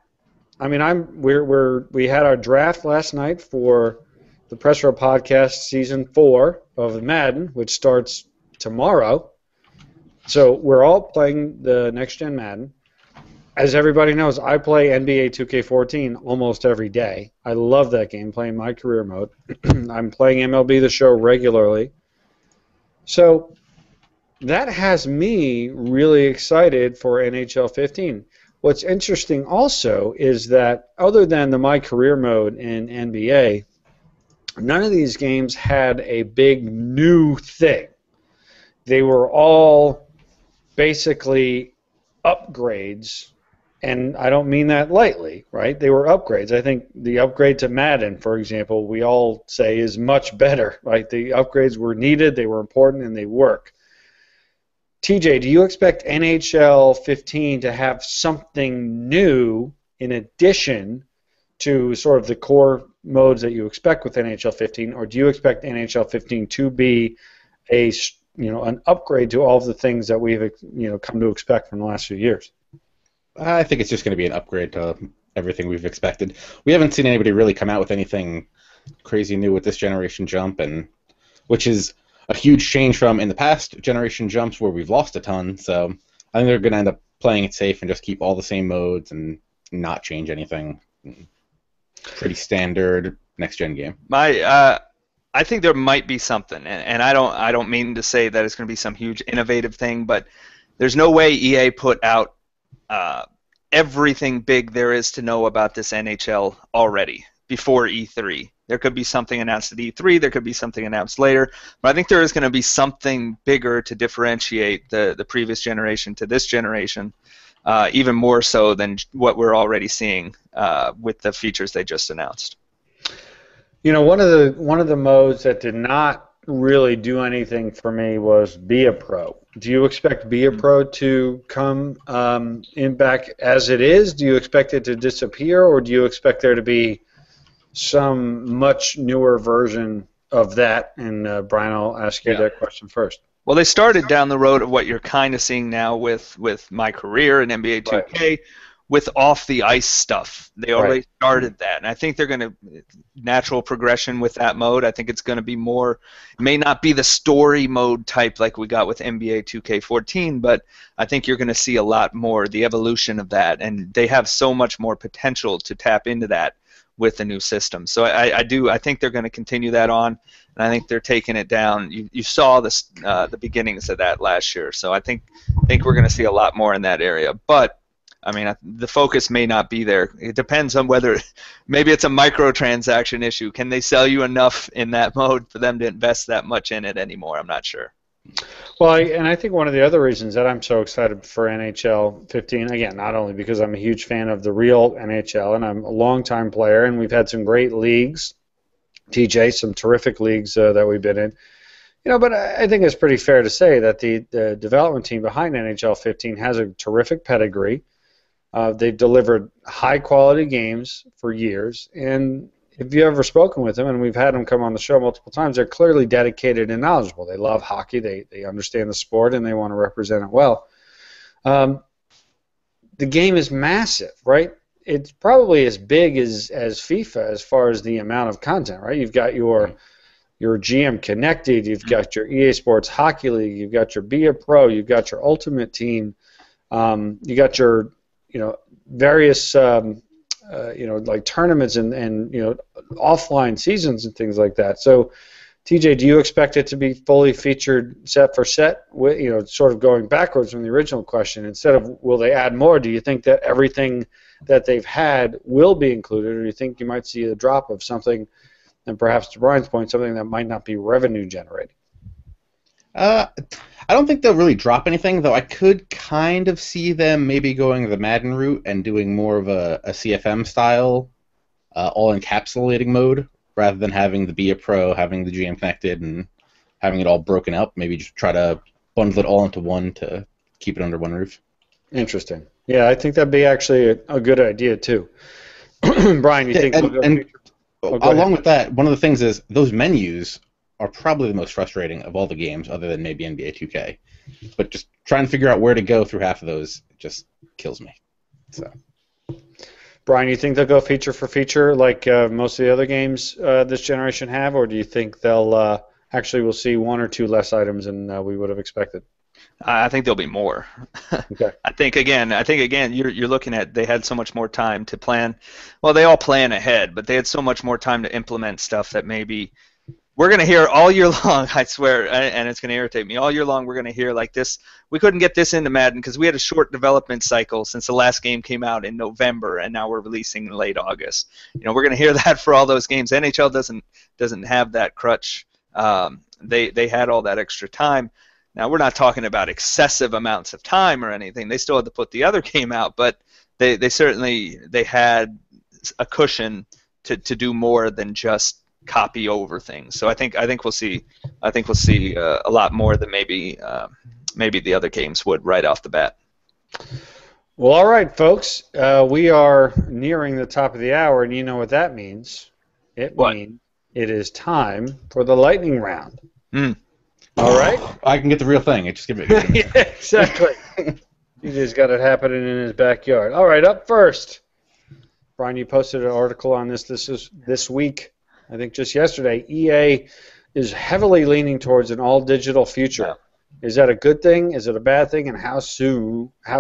I mean, we had our draft last night for the Press Row Podcast Season 4 of Madden, which starts tomorrow. So we're all playing the next-gen Madden. As everybody knows, I play NBA 2K14 almost every day. I love that game, playing my career mode. I'm playing MLB The Show regularly. So that has me really excited for NHL 15. What's interesting also is that other than the My Career mode in NBA, none of these games had a big new thing. They were all basically upgrades, and I don't mean that lightly, right? They were upgrades. I think the upgrade to Madden, for example, we all say is much better, right? The upgrades were needed, they were important, and they work. TJ, do you expect NHL 15 to have something new in addition to sort of the core modes that you expect with NHL 15, or do you expect NHL 15 to be an upgrade to all of the things that we've come to expect from the last few years? I think it's just going to be an upgrade to everything we've expected. We haven't seen anybody really come out with anything crazy new with this generation jump, and which is a huge change from in the past generation jumps where we've lost a ton. So I think they're going to end up playing it safe and just keep all the same modes and not change anything. Pretty standard next-gen game. I think there might be something, and I don't mean to say that it's going to be some huge innovative thing, but there's no way EA put out everything big there is to know about this NHL already before E3. There could be something announced at E3, there could be something announced later, but I think there is going to be something bigger to differentiate the previous generation to this generation, even more so than what we're already seeing with the features they just announced. One of the modes that did not really do anything for me was Be a Pro. Do you expect Be a Pro to come in back as it is? Do you expect it to disappear, or do you expect there to be some much newer version of that? And Brian, I'll ask you that question first. Well, they started down the road of what you're kind of seeing now with My Career and NBA 2K, right, with off-the-ice stuff. They already started that, and I think they're going to natural progression with that mode. I think it's going to be more, may not be the story mode type like we got with NBA 2K14, but I think you're going to see a lot more the evolution of that, and they have so much more potential to tap into that with the new system. So I think they're going to continue that on, and I think they're taking it down. You saw this the beginnings of that last year, so I think we're going to see a lot more in that area. But I mean, the focus may not be there. It depends on whether maybe it's a microtransaction issue. Can they sell you enough in that mode for them to invest that much in it anymore? I'm not sure. Well, and I think one of the other reasons that I'm so excited for NHL 15, again, not only because I'm a huge fan of the real NHL and I'm a longtime player, and we've had some great leagues, TJ, some terrific leagues that we've been in. But I think it's pretty fair to say that the development team behind NHL 15 has a terrific pedigree. They've delivered high-quality games for years, and if you've ever spoken with them, and we've had them come on the show multiple times, they're clearly dedicated and knowledgeable. They love hockey, they understand the sport, and they want to represent it well. The game is massive, right? It's probably as big as FIFA as far as the amount of content, right? You've got your GM Connected, you've got your EA Sports Hockey League, you've got your Be a Pro, you've got your Ultimate Team, you got your various like tournaments and offline seasons and things like that. So, TJ, do you expect it to be fully featured set for set? Sort of going backwards from the original question. Instead of will they add more, do you think that everything that they've had will be included, or do you think you might see a drop of something? And perhaps to Brian's point, something that might not be revenue generating. I don't think they'll really drop anything, though I could kind of see them maybe going the Madden route and doing more of a CFM style, all encapsulating mode, rather than having the Be a Pro, having the GM Connected, and having it all broken up. Maybe just try to bundle it all into one to keep it under one roof. Interesting. Yeah, I think that'd be actually a good idea, too. Brian, you think... Along with that, one of the things is those menus are probably the most frustrating of all the games, other than maybe NBA 2K. But just trying to figure out where to go through half of those just kills me. So, Brian, you think they'll go feature for feature like most of the other games this generation have, or do you think they'll actually we'll see one or two less items than we would have expected? I think there'll be more. Okay. I think again, you're looking at they had so much more time to plan. Well, they all plan ahead, but they had so much more time to implement stuff that maybe we're going to hear all year long, I swear, and it's going to irritate me. All year long we're going to hear like this, we couldn't get this into Madden because we had a short development cycle since the last game came out in November, and now we're releasing in late August. We're going to hear that for all those games. NHL doesn't have that crutch. They had all that extra time. Now, we're not talking about excessive amounts of time or anything. They still had to put the other game out, but they certainly had a cushion to do more than just copy over things. So I think we'll see a lot more than maybe the other games would right off the bat. Well, all right, folks. We are nearing the top of the hour, and you know what that means. It means it is time for the lightning round. All right. I can get the real thing. Just give it. Yeah, exactly. He just got it happening in his backyard. All right, up first. Brian, you posted an article on this week. I think just yesterday. EA is heavily leaning towards an all-digital future. Yeah. Is that a good thing? Is it a bad thing? And how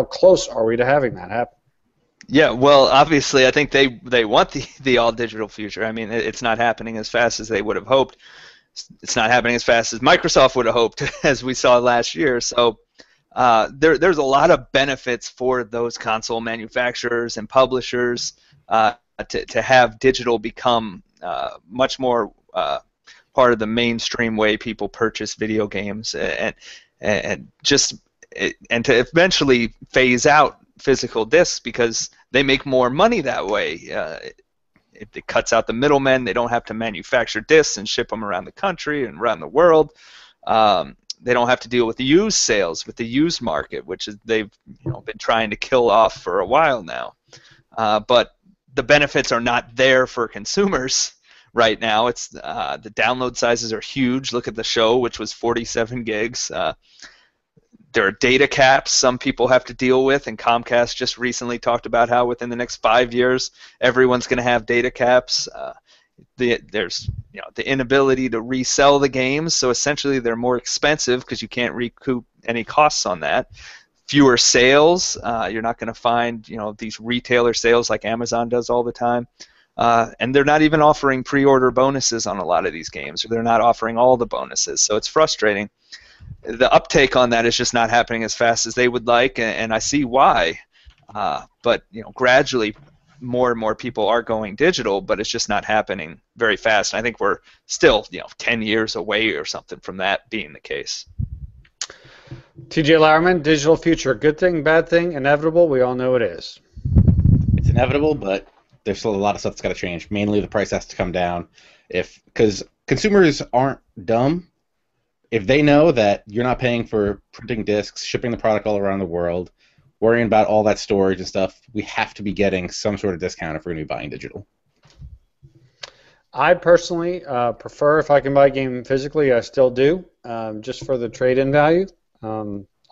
close are we to having that happen? Yeah, well, obviously, I think they want the all-digital future. I mean, it's not happening as fast as they would have hoped. It's not happening as fast as Microsoft would have hoped, as we saw last year. So there's a lot of benefits for those console manufacturers and publishers to have digital become much more part of the mainstream way people purchase video games, and to eventually phase out physical discs because they make more money that way. It cuts out the middlemen. They don't have to manufacture discs and ship them around the country and around the world. They don't have to deal with the used sales, with the used market, which they've been trying to kill off for a while now. But the benefits are not there for consumers right now. It's the download sizes are huge. Look at the show, which was 47 gigs. There are data caps some people have to deal with, and Comcast just recently talked about how within the next 5 years everyone's going to have data caps. There's the inability to resell the games, so essentially they're more expensive because you can't recoup any costs on that. Fewer sales. You're not going to find these retailer sales like Amazon does all the time. And they're not even offering pre-order bonuses on a lot of these games, or they're not offering all the bonuses, so it's frustrating. The uptake on that is just not happening as fast as they would like, and I see why. But gradually, more and more people are going digital, but it's just not happening very fast. And I think we're still 10 years away or something from that being the case. TJ Lowerman, digital future, good thing, bad thing, inevitable? We all know it is. It's inevitable, but there's still a lot of stuff that's got to change. Mainly the price has to come down, because consumers aren't dumb. If they know that you're not paying for printing discs, shipping the product all around the world, worrying about all that storage and stuff, we have to be getting some sort of discount if we're going to be buying digital. I personally prefer, if I can buy a game physically, I still do, just for the trade-in value.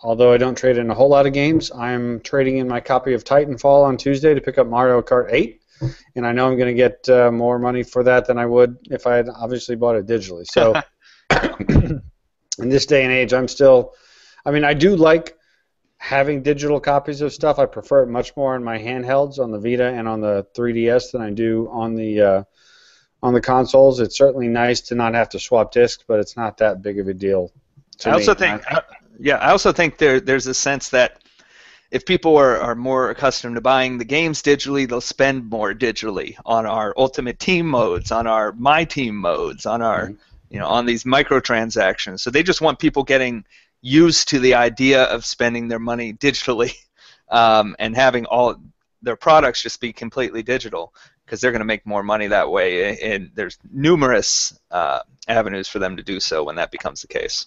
Although I don't trade in a whole lot of games, I'm trading in my copy of Titanfall on Tuesday to pick up Mario Kart 8, and I know I'm going to get more money for that than I would if I had obviously bought it digitally. So in this day and age, I do like having digital copies of stuff. I prefer it much more on my handhelds, on the Vita and on the 3DS, than I do on the consoles. It's certainly nice to not have to swap discs, but it's not that big of a deal to me. I also think there's a sense that if people are more accustomed to buying the games digitally, they'll spend more digitally on our Ultimate Team modes, on our My Team modes, on our on these microtransactions. So they just want people getting used to the idea of spending their money digitally, and having all their products just be completely digital, because they're going to make more money that way, and there's numerous avenues for them to do so when that becomes the case.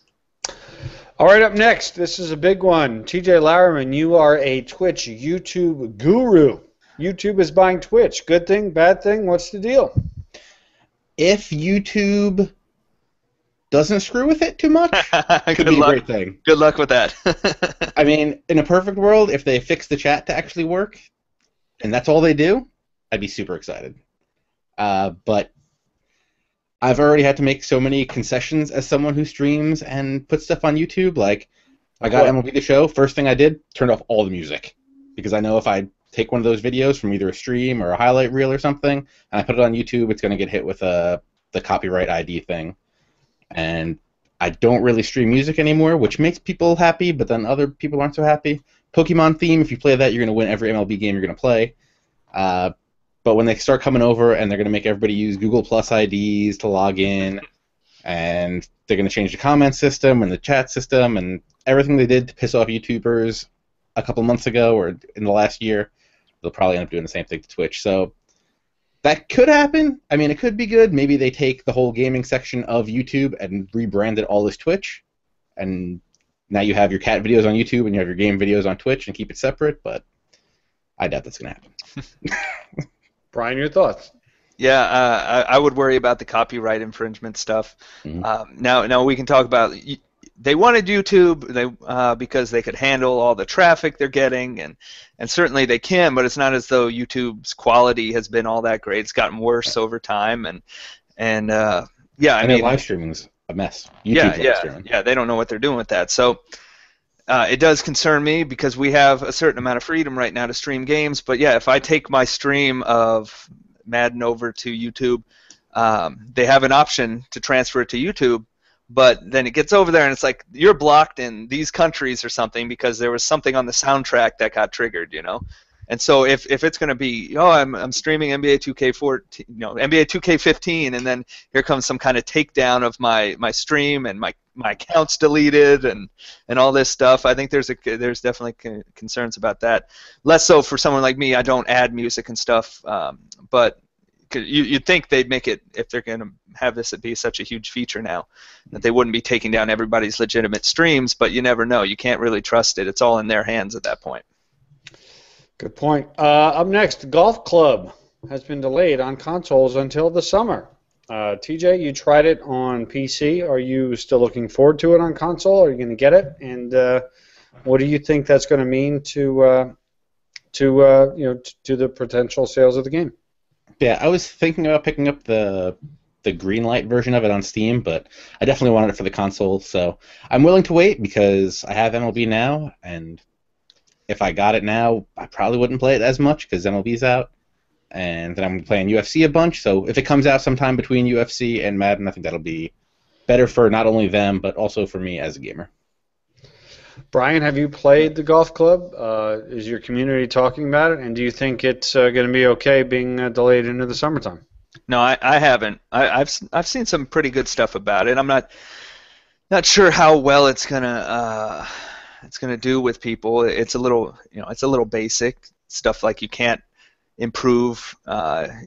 All right, up next, this is a big one. TJ Lowerman, you are a Twitch YouTube guru. YouTube is buying Twitch. Good thing, bad thing? What's the deal? If YouTube doesn't screw with it too much, could be a great thing. Good luck with that. I mean, in a perfect world, if they fix the chat to actually work, and that's all they do, I'd be super excited. But I've already had to make so many concessions as someone who streams and puts stuff on YouTube. Like, I got MLB The Show. First thing I did, turned off all the music, because I know if I take one of those videos from either a stream or a highlight reel or something, and I put it on YouTube, it's going to get hit with the copyright ID thing. And I don't really stream music anymore, which makes people happy, but then other people aren't so happy. Pokemon theme, if you play that, you're going to win every MLB game you're going to play. But when they start coming over and they're going to make everybody use Google Plus IDs to log in, and they're going to change the comment system and the chat system and everything they did to piss off YouTubers a couple months ago or in the last year, they'll probably end up doing the same thing to Twitch. So that could happen. I mean, it could be good. Maybe they take the whole gaming section of YouTube and rebrand it all as Twitch, and now you have your cat videos on YouTube and you have your game videos on Twitch and keep it separate, but I doubt that's going to happen. Brian, your thoughts? Yeah, I would worry about the copyright infringement stuff. Mm-hmm. Now we can talk about. They wanted YouTube because they could handle all the traffic they're getting, and certainly they can, but it's not as though YouTube's quality has been all that great. It's gotten worse over time, and I mean, live streaming's a mess. YouTube's they don't know what they're doing with that. So it does concern me, because we have a certain amount of freedom right now to stream games. But yeah, if I take my stream of Madden over to YouTube, they have an option to transfer it to YouTube. But then it gets over there and it's like, you're blocked in these countries or something because there was something on the soundtrack that got triggered, And so if it's going to be, I'm streaming NBA 2K14, NBA 2K15, and then here comes some kind of takedown of my stream and my account's deleted and all this stuff, I think there's definitely concerns about that. Less so for someone like me. I don't add music and stuff, but you'd think they'd make it, if they're going to have this be such a huge feature now, that they wouldn't be taking down everybody's legitimate streams, but you never know. You can't really trust it. It's all in their hands at that point. Good point. Up next, Golf Club has been delayed on consoles until the summer. TJ, you tried it on PC. Are you still looking forward to it on console? Are you going to get it? And what do you think that's going to mean to the potential sales of the game? Yeah, I was thinking about picking up the green light version of it on Steam, but I definitely wanted it for the console, so I'm willing to wait because I have MLB now, and if I got it now, I probably wouldn't play it as much because MLB's out, and then I'm playing UFC a bunch, so if it comes out sometime between UFC and Madden, I think that'll be better for not only them, but also for me as a gamer. Brian, have you played the golf club? Is your community talking about it? And do you think it's going to be okay being delayed into the summertime? No, I haven't. I've seen some pretty good stuff about it. I'm not sure how well it's gonna do with people. It's a little it's a little basic stuff, like you can't improve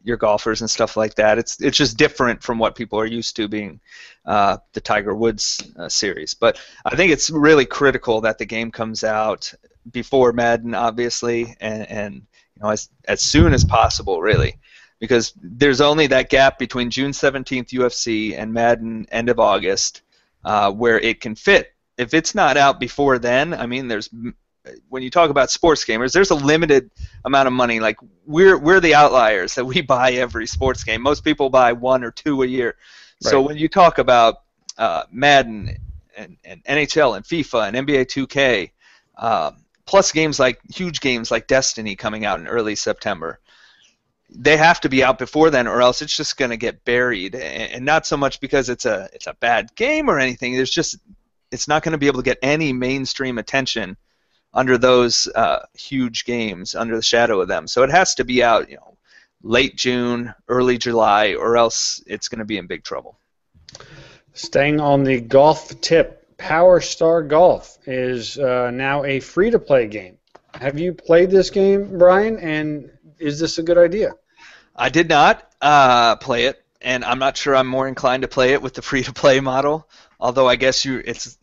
your golfers and stuff like that. It's just different from what people are used to, being the Tiger Woods series. But I think it's really critical that the game comes out before Madden, obviously, and as soon as possible, really, because there's only that gap between June 17th UFC and Madden end of August where it can fit. If it's not out before then, I mean, when you talk about sports gamers, there's a limited amount of money. Like we're the outliers that we buy every sports game. Most people buy 1 or 2 a year. Right. So when you talk about Madden and NHL and FIFA and NBA 2K, plus huge games like Destiny coming out in early September, they have to be out before then, or else it's just going to get buried. And not so much because it's a bad game or anything. It's not going to be able to get any mainstream attention under those huge games, under the shadow of them. So it has to be out, late June, early July, or else it's going to be in big trouble. Staying on the golf tip, Power Star Golf is now a free-to-play game. Have you played this game, Brian, and is this a good idea? I did not play it, and I'm not sure I'm more inclined to play it with the free-to-play model, although I guess it's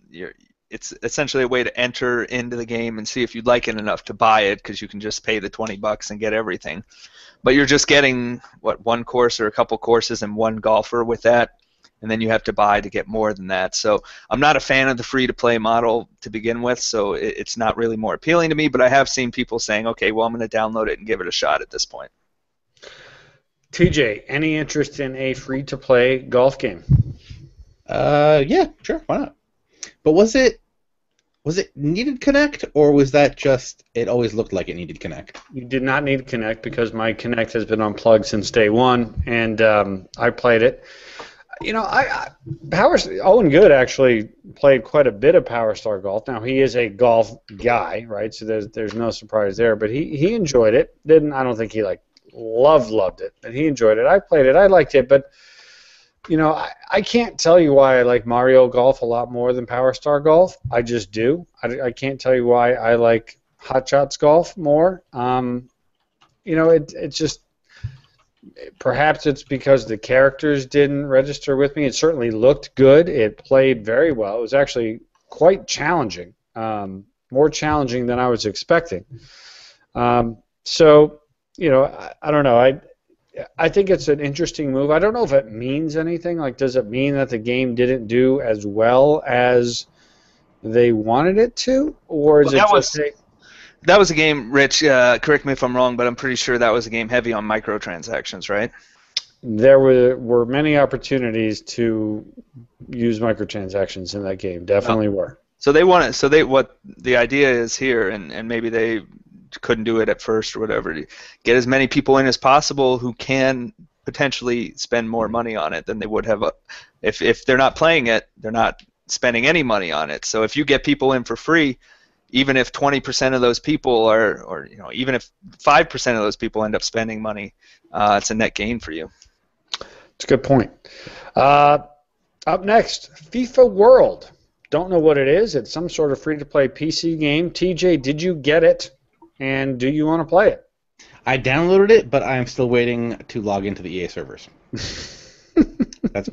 essentially a way to enter into the game and see if you'd like it enough to buy it, because you can just pay the $20 and get everything. But you're just getting, one course or a couple courses and one golfer with that, and then you have to buy to get more than that. So I'm not a fan of the free-to-play model to begin with, so it's not really more appealing to me, but I have seen people saying, okay, well, I'm going to download it and give it a shot at this point. TJ, any interest in a free-to-play golf game? Yeah, sure, why not? But was it needed Connect, or was that just it always looked like it needed Connect? You did not need Connect, because my Connect has been unplugged since day one, and I played it. Owen Good actually played quite a bit of Power Star Golf. Now, he is a golf guy, right? So there's no surprise there. But he enjoyed it. I don't think he loved it, but he enjoyed it. I played it. I liked it, but I can't tell you why I like Mario Golf a lot more than Power Star Golf. I just do. I can't tell you why I like Hot Shots Golf more. It's just, perhaps it's because the characters didn't register with me. It certainly looked good. It played very well. It was actually quite challenging, more challenging than I was expecting. So, I don't know. I think it's an interesting move. I don't know if it means anything. Like, does it mean that the game didn't do as well as they wanted it to, or is that was a game, Rich, correct me if I'm wrong, but I'm pretty sure that was a game heavy on microtransactions, right? There were many opportunities to use microtransactions in that game. Definitely were. So what the idea is here, and maybe they couldn't do it at first or whatever, to get as many people in as possible who can potentially spend more money on it than they would have if they're not playing it. They're not spending any money on it. So if you get people in for free, even if 20% of those people or even if 5% of those people end up spending money, it's a net gain for you. That's a good point. Up next, FIFA World. Don't know what it is. It's some sort of free-to-play PC game. TJ, did you get it? And do you want to play it? I downloaded it, but I am still waiting to log into the EA servers. That's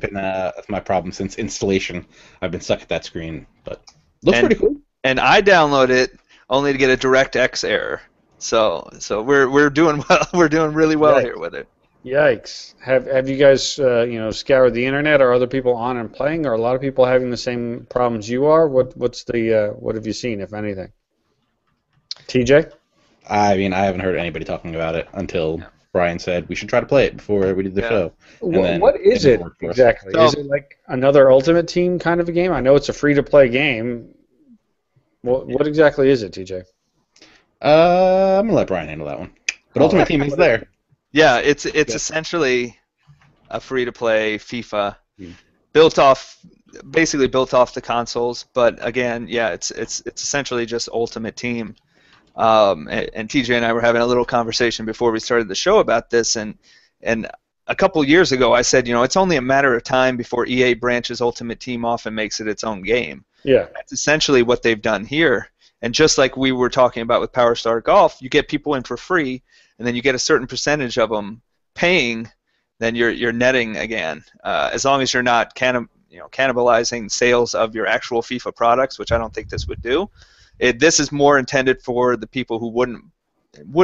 my problem since installation. I've been stuck at that screen, but looks pretty cool. And I downloaded it only to get a DirectX error. So we're doing well. We're doing really well here with it. Yikes! Have you guys scoured the internet? Are other people on and playing? Are a lot of people having the same problems you are? What have you seen, if anything? TJ? I mean, I haven't heard anybody talking about it until Brian said we should try to play it before we did the show. What is it exactly? Is it like another Ultimate Team kind of a game? I know it's a free-to-play game. What exactly is it, TJ? I'm going to let Brian handle that one. But Ultimate Team is there. Yeah, it's essentially a free-to-play FIFA built off basically built off the consoles. But again, yeah, it's essentially just Ultimate Team. And TJ and I were having a little conversation before we started the show about this, and a couple years ago I said, it's only a matter of time before EA branches Ultimate Team off and makes it its own game. Yeah. That's essentially what they've done here. And just like we were talking about with Power Star Golf, you get people in for free, and then you get a certain percentage of them paying, then you're netting again. As long as you're not cannibalizing sales of your actual FIFA products, which I don't think this would do. This is more intended for the people who wouldn't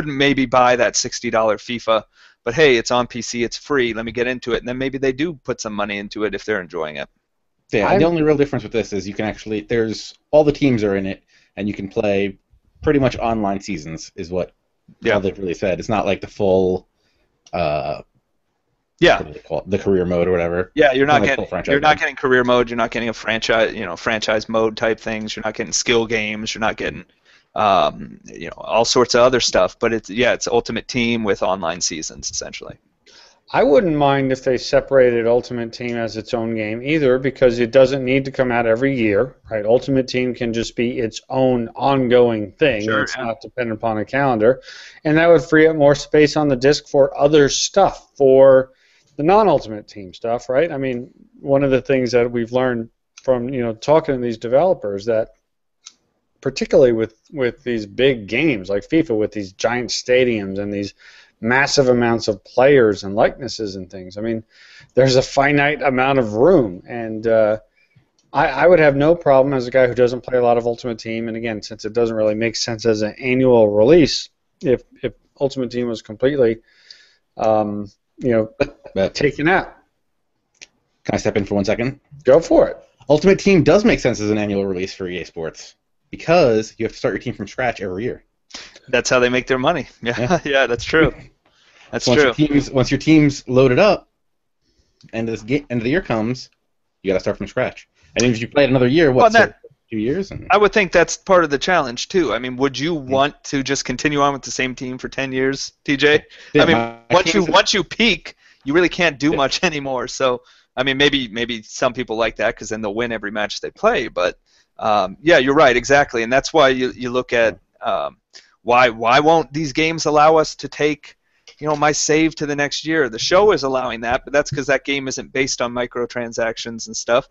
maybe buy that $60 FIFA, but hey, it's on PC, it's free, let me get into it, and then maybe they do put some money into it if they're enjoying it. Yeah, the only real difference with this is you can actually, there's all the teams are in it, and you can play pretty much online seasons is what all they've really said. It's not like the full what do they call it? The career mode or whatever. Yeah, you're not getting career mode. You're not getting a franchise mode type things. You're not getting skill games. You're not getting all sorts of other stuff. But it's Ultimate Team with online seasons essentially. I wouldn't mind if they separated Ultimate Team as its own game either, because it doesn't need to come out every year, right? Ultimate Team can just be its own ongoing thing. Sure, it's not dependent upon a calendar, and that would free up more space on the disc for other stuff, for the non-Ultimate Team stuff, right? I mean, one of the things that we've learned from talking to these developers, that particularly with these big games like FIFA, with these giant stadiums and these massive amounts of players and likenesses and things, I mean, there's a finite amount of room, and I would have no problem, as a guy who doesn't play a lot of Ultimate Team, and again, since it doesn't really make sense as an annual release, if Ultimate Team was completely taken out. Can I step in for 1 second? Go for it. Ultimate Team does make sense as an annual release for EA Sports, because you have to start your team from scratch every year. That's how they make their money. Yeah, yeah, that's true. That's true. Once your team's loaded up, end of the year comes, you got to start from scratch. And if you play it another year, 2 years? I would think that's part of the challenge too. I mean, would you want to just continue on with the same team for 10 years, TJ? Yeah, I mean, once you peak, you really can't do much anymore. So, I mean, maybe some people like that because then they'll win every match they play. But yeah, you're right, exactly, and that's why you look at why won't these games allow us to take my save to the next year? The show is allowing that, but that's because that game isn't based on microtransactions and stuff.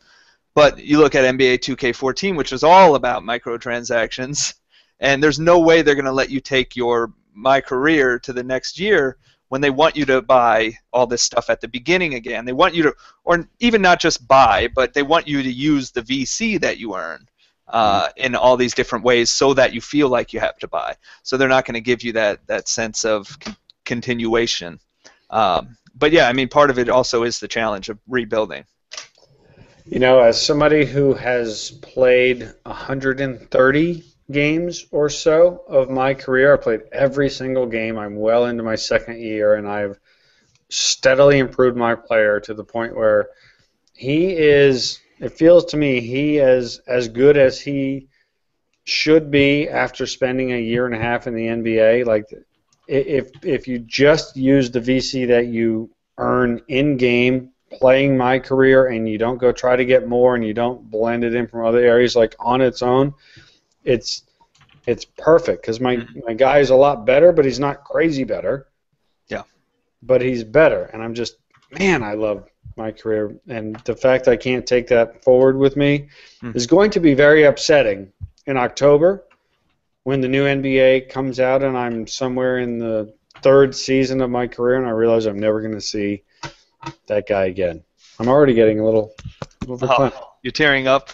But you look at NBA 2K14, which is all about microtransactions, and there's no way they're going to let you take your My Career to the next year when they want you to buy all this stuff at the beginning again. They want you to, or even not just buy, but they want you to use the VC that you earn in all these different ways so that you feel like you have to buy. So they're not going to give you that sense of continuation. But yeah, I mean, part of it also is the challenge of rebuilding. As somebody who has played 130 games or so of My Career, I played every single game. I'm well into my second year, and I've steadily improved my player to the point where he is, it feels to me, he is as good as he should be after spending a year and a half in the NBA. Like, if you just use the VC that you earn in-game playing My Career and you don't go try to get more and you don't blend it in from other areas, like on its own, it's perfect, because my guy is a lot better, but he's not crazy better. Yeah. But he's better, and I'm just, man, I love My Career, and the fact I can't take that forward with me is going to be very upsetting in October when the new NBA comes out and I'm somewhere in the third season of My Career and I realize I'm never going to see that guy again. I'm already getting a little you're tearing up.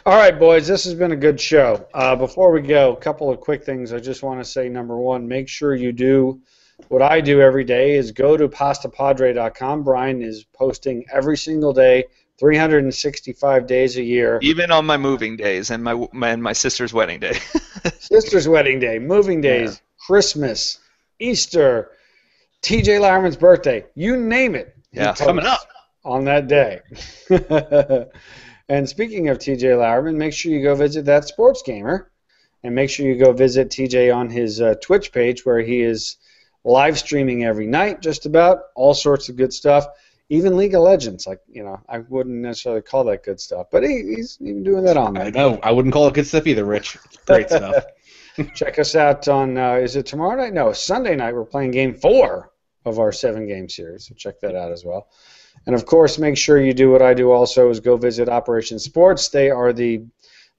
All right, boys, this has been a good show. Before we go, a couple of quick things. I just want to say, number one, make sure you do what I do every day, is go to pastapadre.com. Brian is posting every single day, 365 days a year. Even on my moving days and my sister's wedding day. Sister's wedding day, moving days, Christmas, Easter, TJ Lauerman's birthday, you name it. Yeah, coming up on that day. And speaking of TJ Lauerman, make sure you go visit That Sports Gamer, and make sure you go visit TJ on his Twitch page, where he is live streaming every night, just about all sorts of good stuff. even League of Legends. Like, I wouldn't necessarily call that good stuff, but he's even doing that on there. I know. I wouldn't call it good stuff either, Rich. It's great stuff. Check us out on, is it tomorrow night? No, Sunday night. We're playing Game 4 of our 7-game series, so check that out as well. And, of course, make sure you do what I do also, is go visit Operation Sports. They are the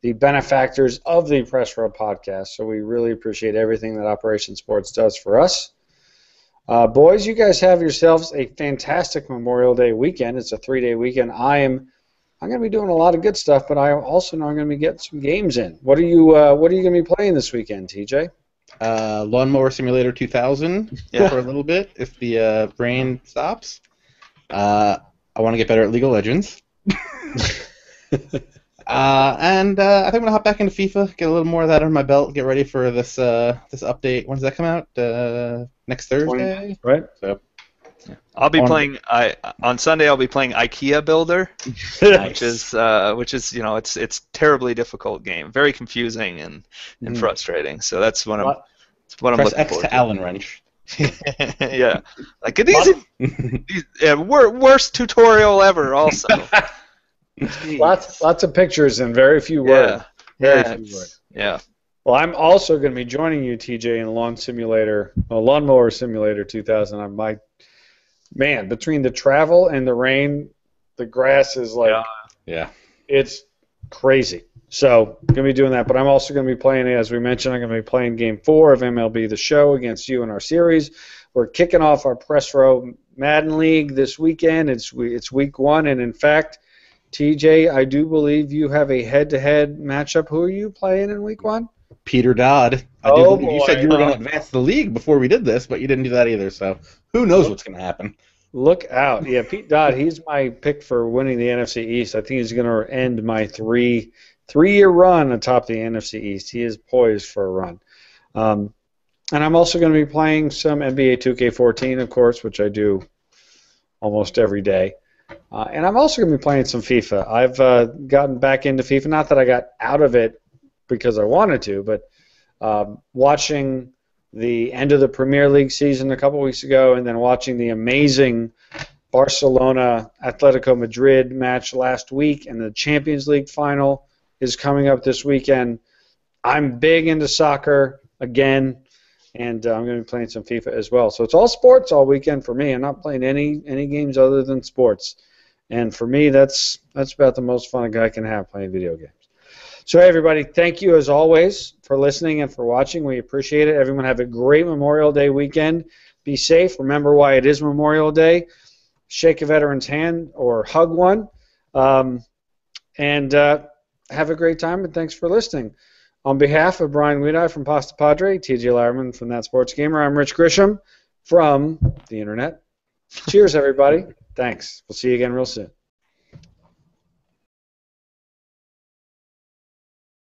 benefactors of the Press Row podcast, so we really appreciate everything that Operation Sports does for us. Boys, you guys have yourselves a fantastic Memorial Day weekend. It's a 3-day weekend. I'm going to be doing a lot of good stuff, but I also know I'm going to be getting some games in. What are you going to be playing this weekend, TJ? Lawnmower Simulator 2000 for a little bit, if the rain stops. I want to get better at League of Legends. And I think I'm going to hop back into FIFA, get a little more of that under my belt, get ready for this update. When does that come out? Next Thursday? 20, right? So. I'll be playing on Sunday. I'll be playing IKEA Builder, Nice. which is it's terribly difficult game, very confusing and frustrating. So that's what I'm Press looking X forward to Allen Wrench. Yeah, like it easy. Worst tutorial ever. Also, Lots of pictures and very few words. Very few words. Yeah. Well, I'm also going to be joining you, TJ, in Lawnmower Simulator 2000. Man, between the travel and the rain, the grass is like, it's crazy. So, going to be doing that. But I'm also going to be playing, as we mentioned, I'm going to be playing Game 4 of MLB The Show against you in our series. We're kicking off our Press Row Madden League this weekend. It's week 1, and in fact, TJ, I do believe you have a head-to-head matchup. Who are you playing in week 1? Peter Dodd. You said you were going to advance the league before we did this, but you didn't do that either, so who knows what's going to happen. Look out. Yeah, Pete Dodd, he's my pick for winning the NFC East. I think he's going to end my three-year run atop the NFC East. He is poised for a run. And I'm also going to be playing some NBA 2K14, of course, which I do almost every day. And I'm also going to be playing some FIFA. I've gotten back into FIFA. Not that I got out of it because I wanted to, but watching the end of the Premier League season a couple weeks ago and then watching the amazing Barcelona-Atletico Madrid match last week, and the Champions League final is coming up this weekend. I'm big into soccer again, and I'm going to be playing some FIFA as well. So it's all sports all weekend for me. I'm not playing any games other than sports. And for me, that's about the most fun a guy can have, playing video games. So, hey, everybody, thank you as always for listening and for watching. We appreciate it. Everyone have a great Memorial Day weekend. Be safe. Remember why it is Memorial Day. Shake a veteran's hand or hug one. And have a great time, and thanks for listening. On behalf of Brian Weedeye from Pasta Padre, TJ Lyerman from That Sports Gamer, I'm Rich Grisham from the Internet. Cheers, everybody. Thanks. We'll see you again real soon.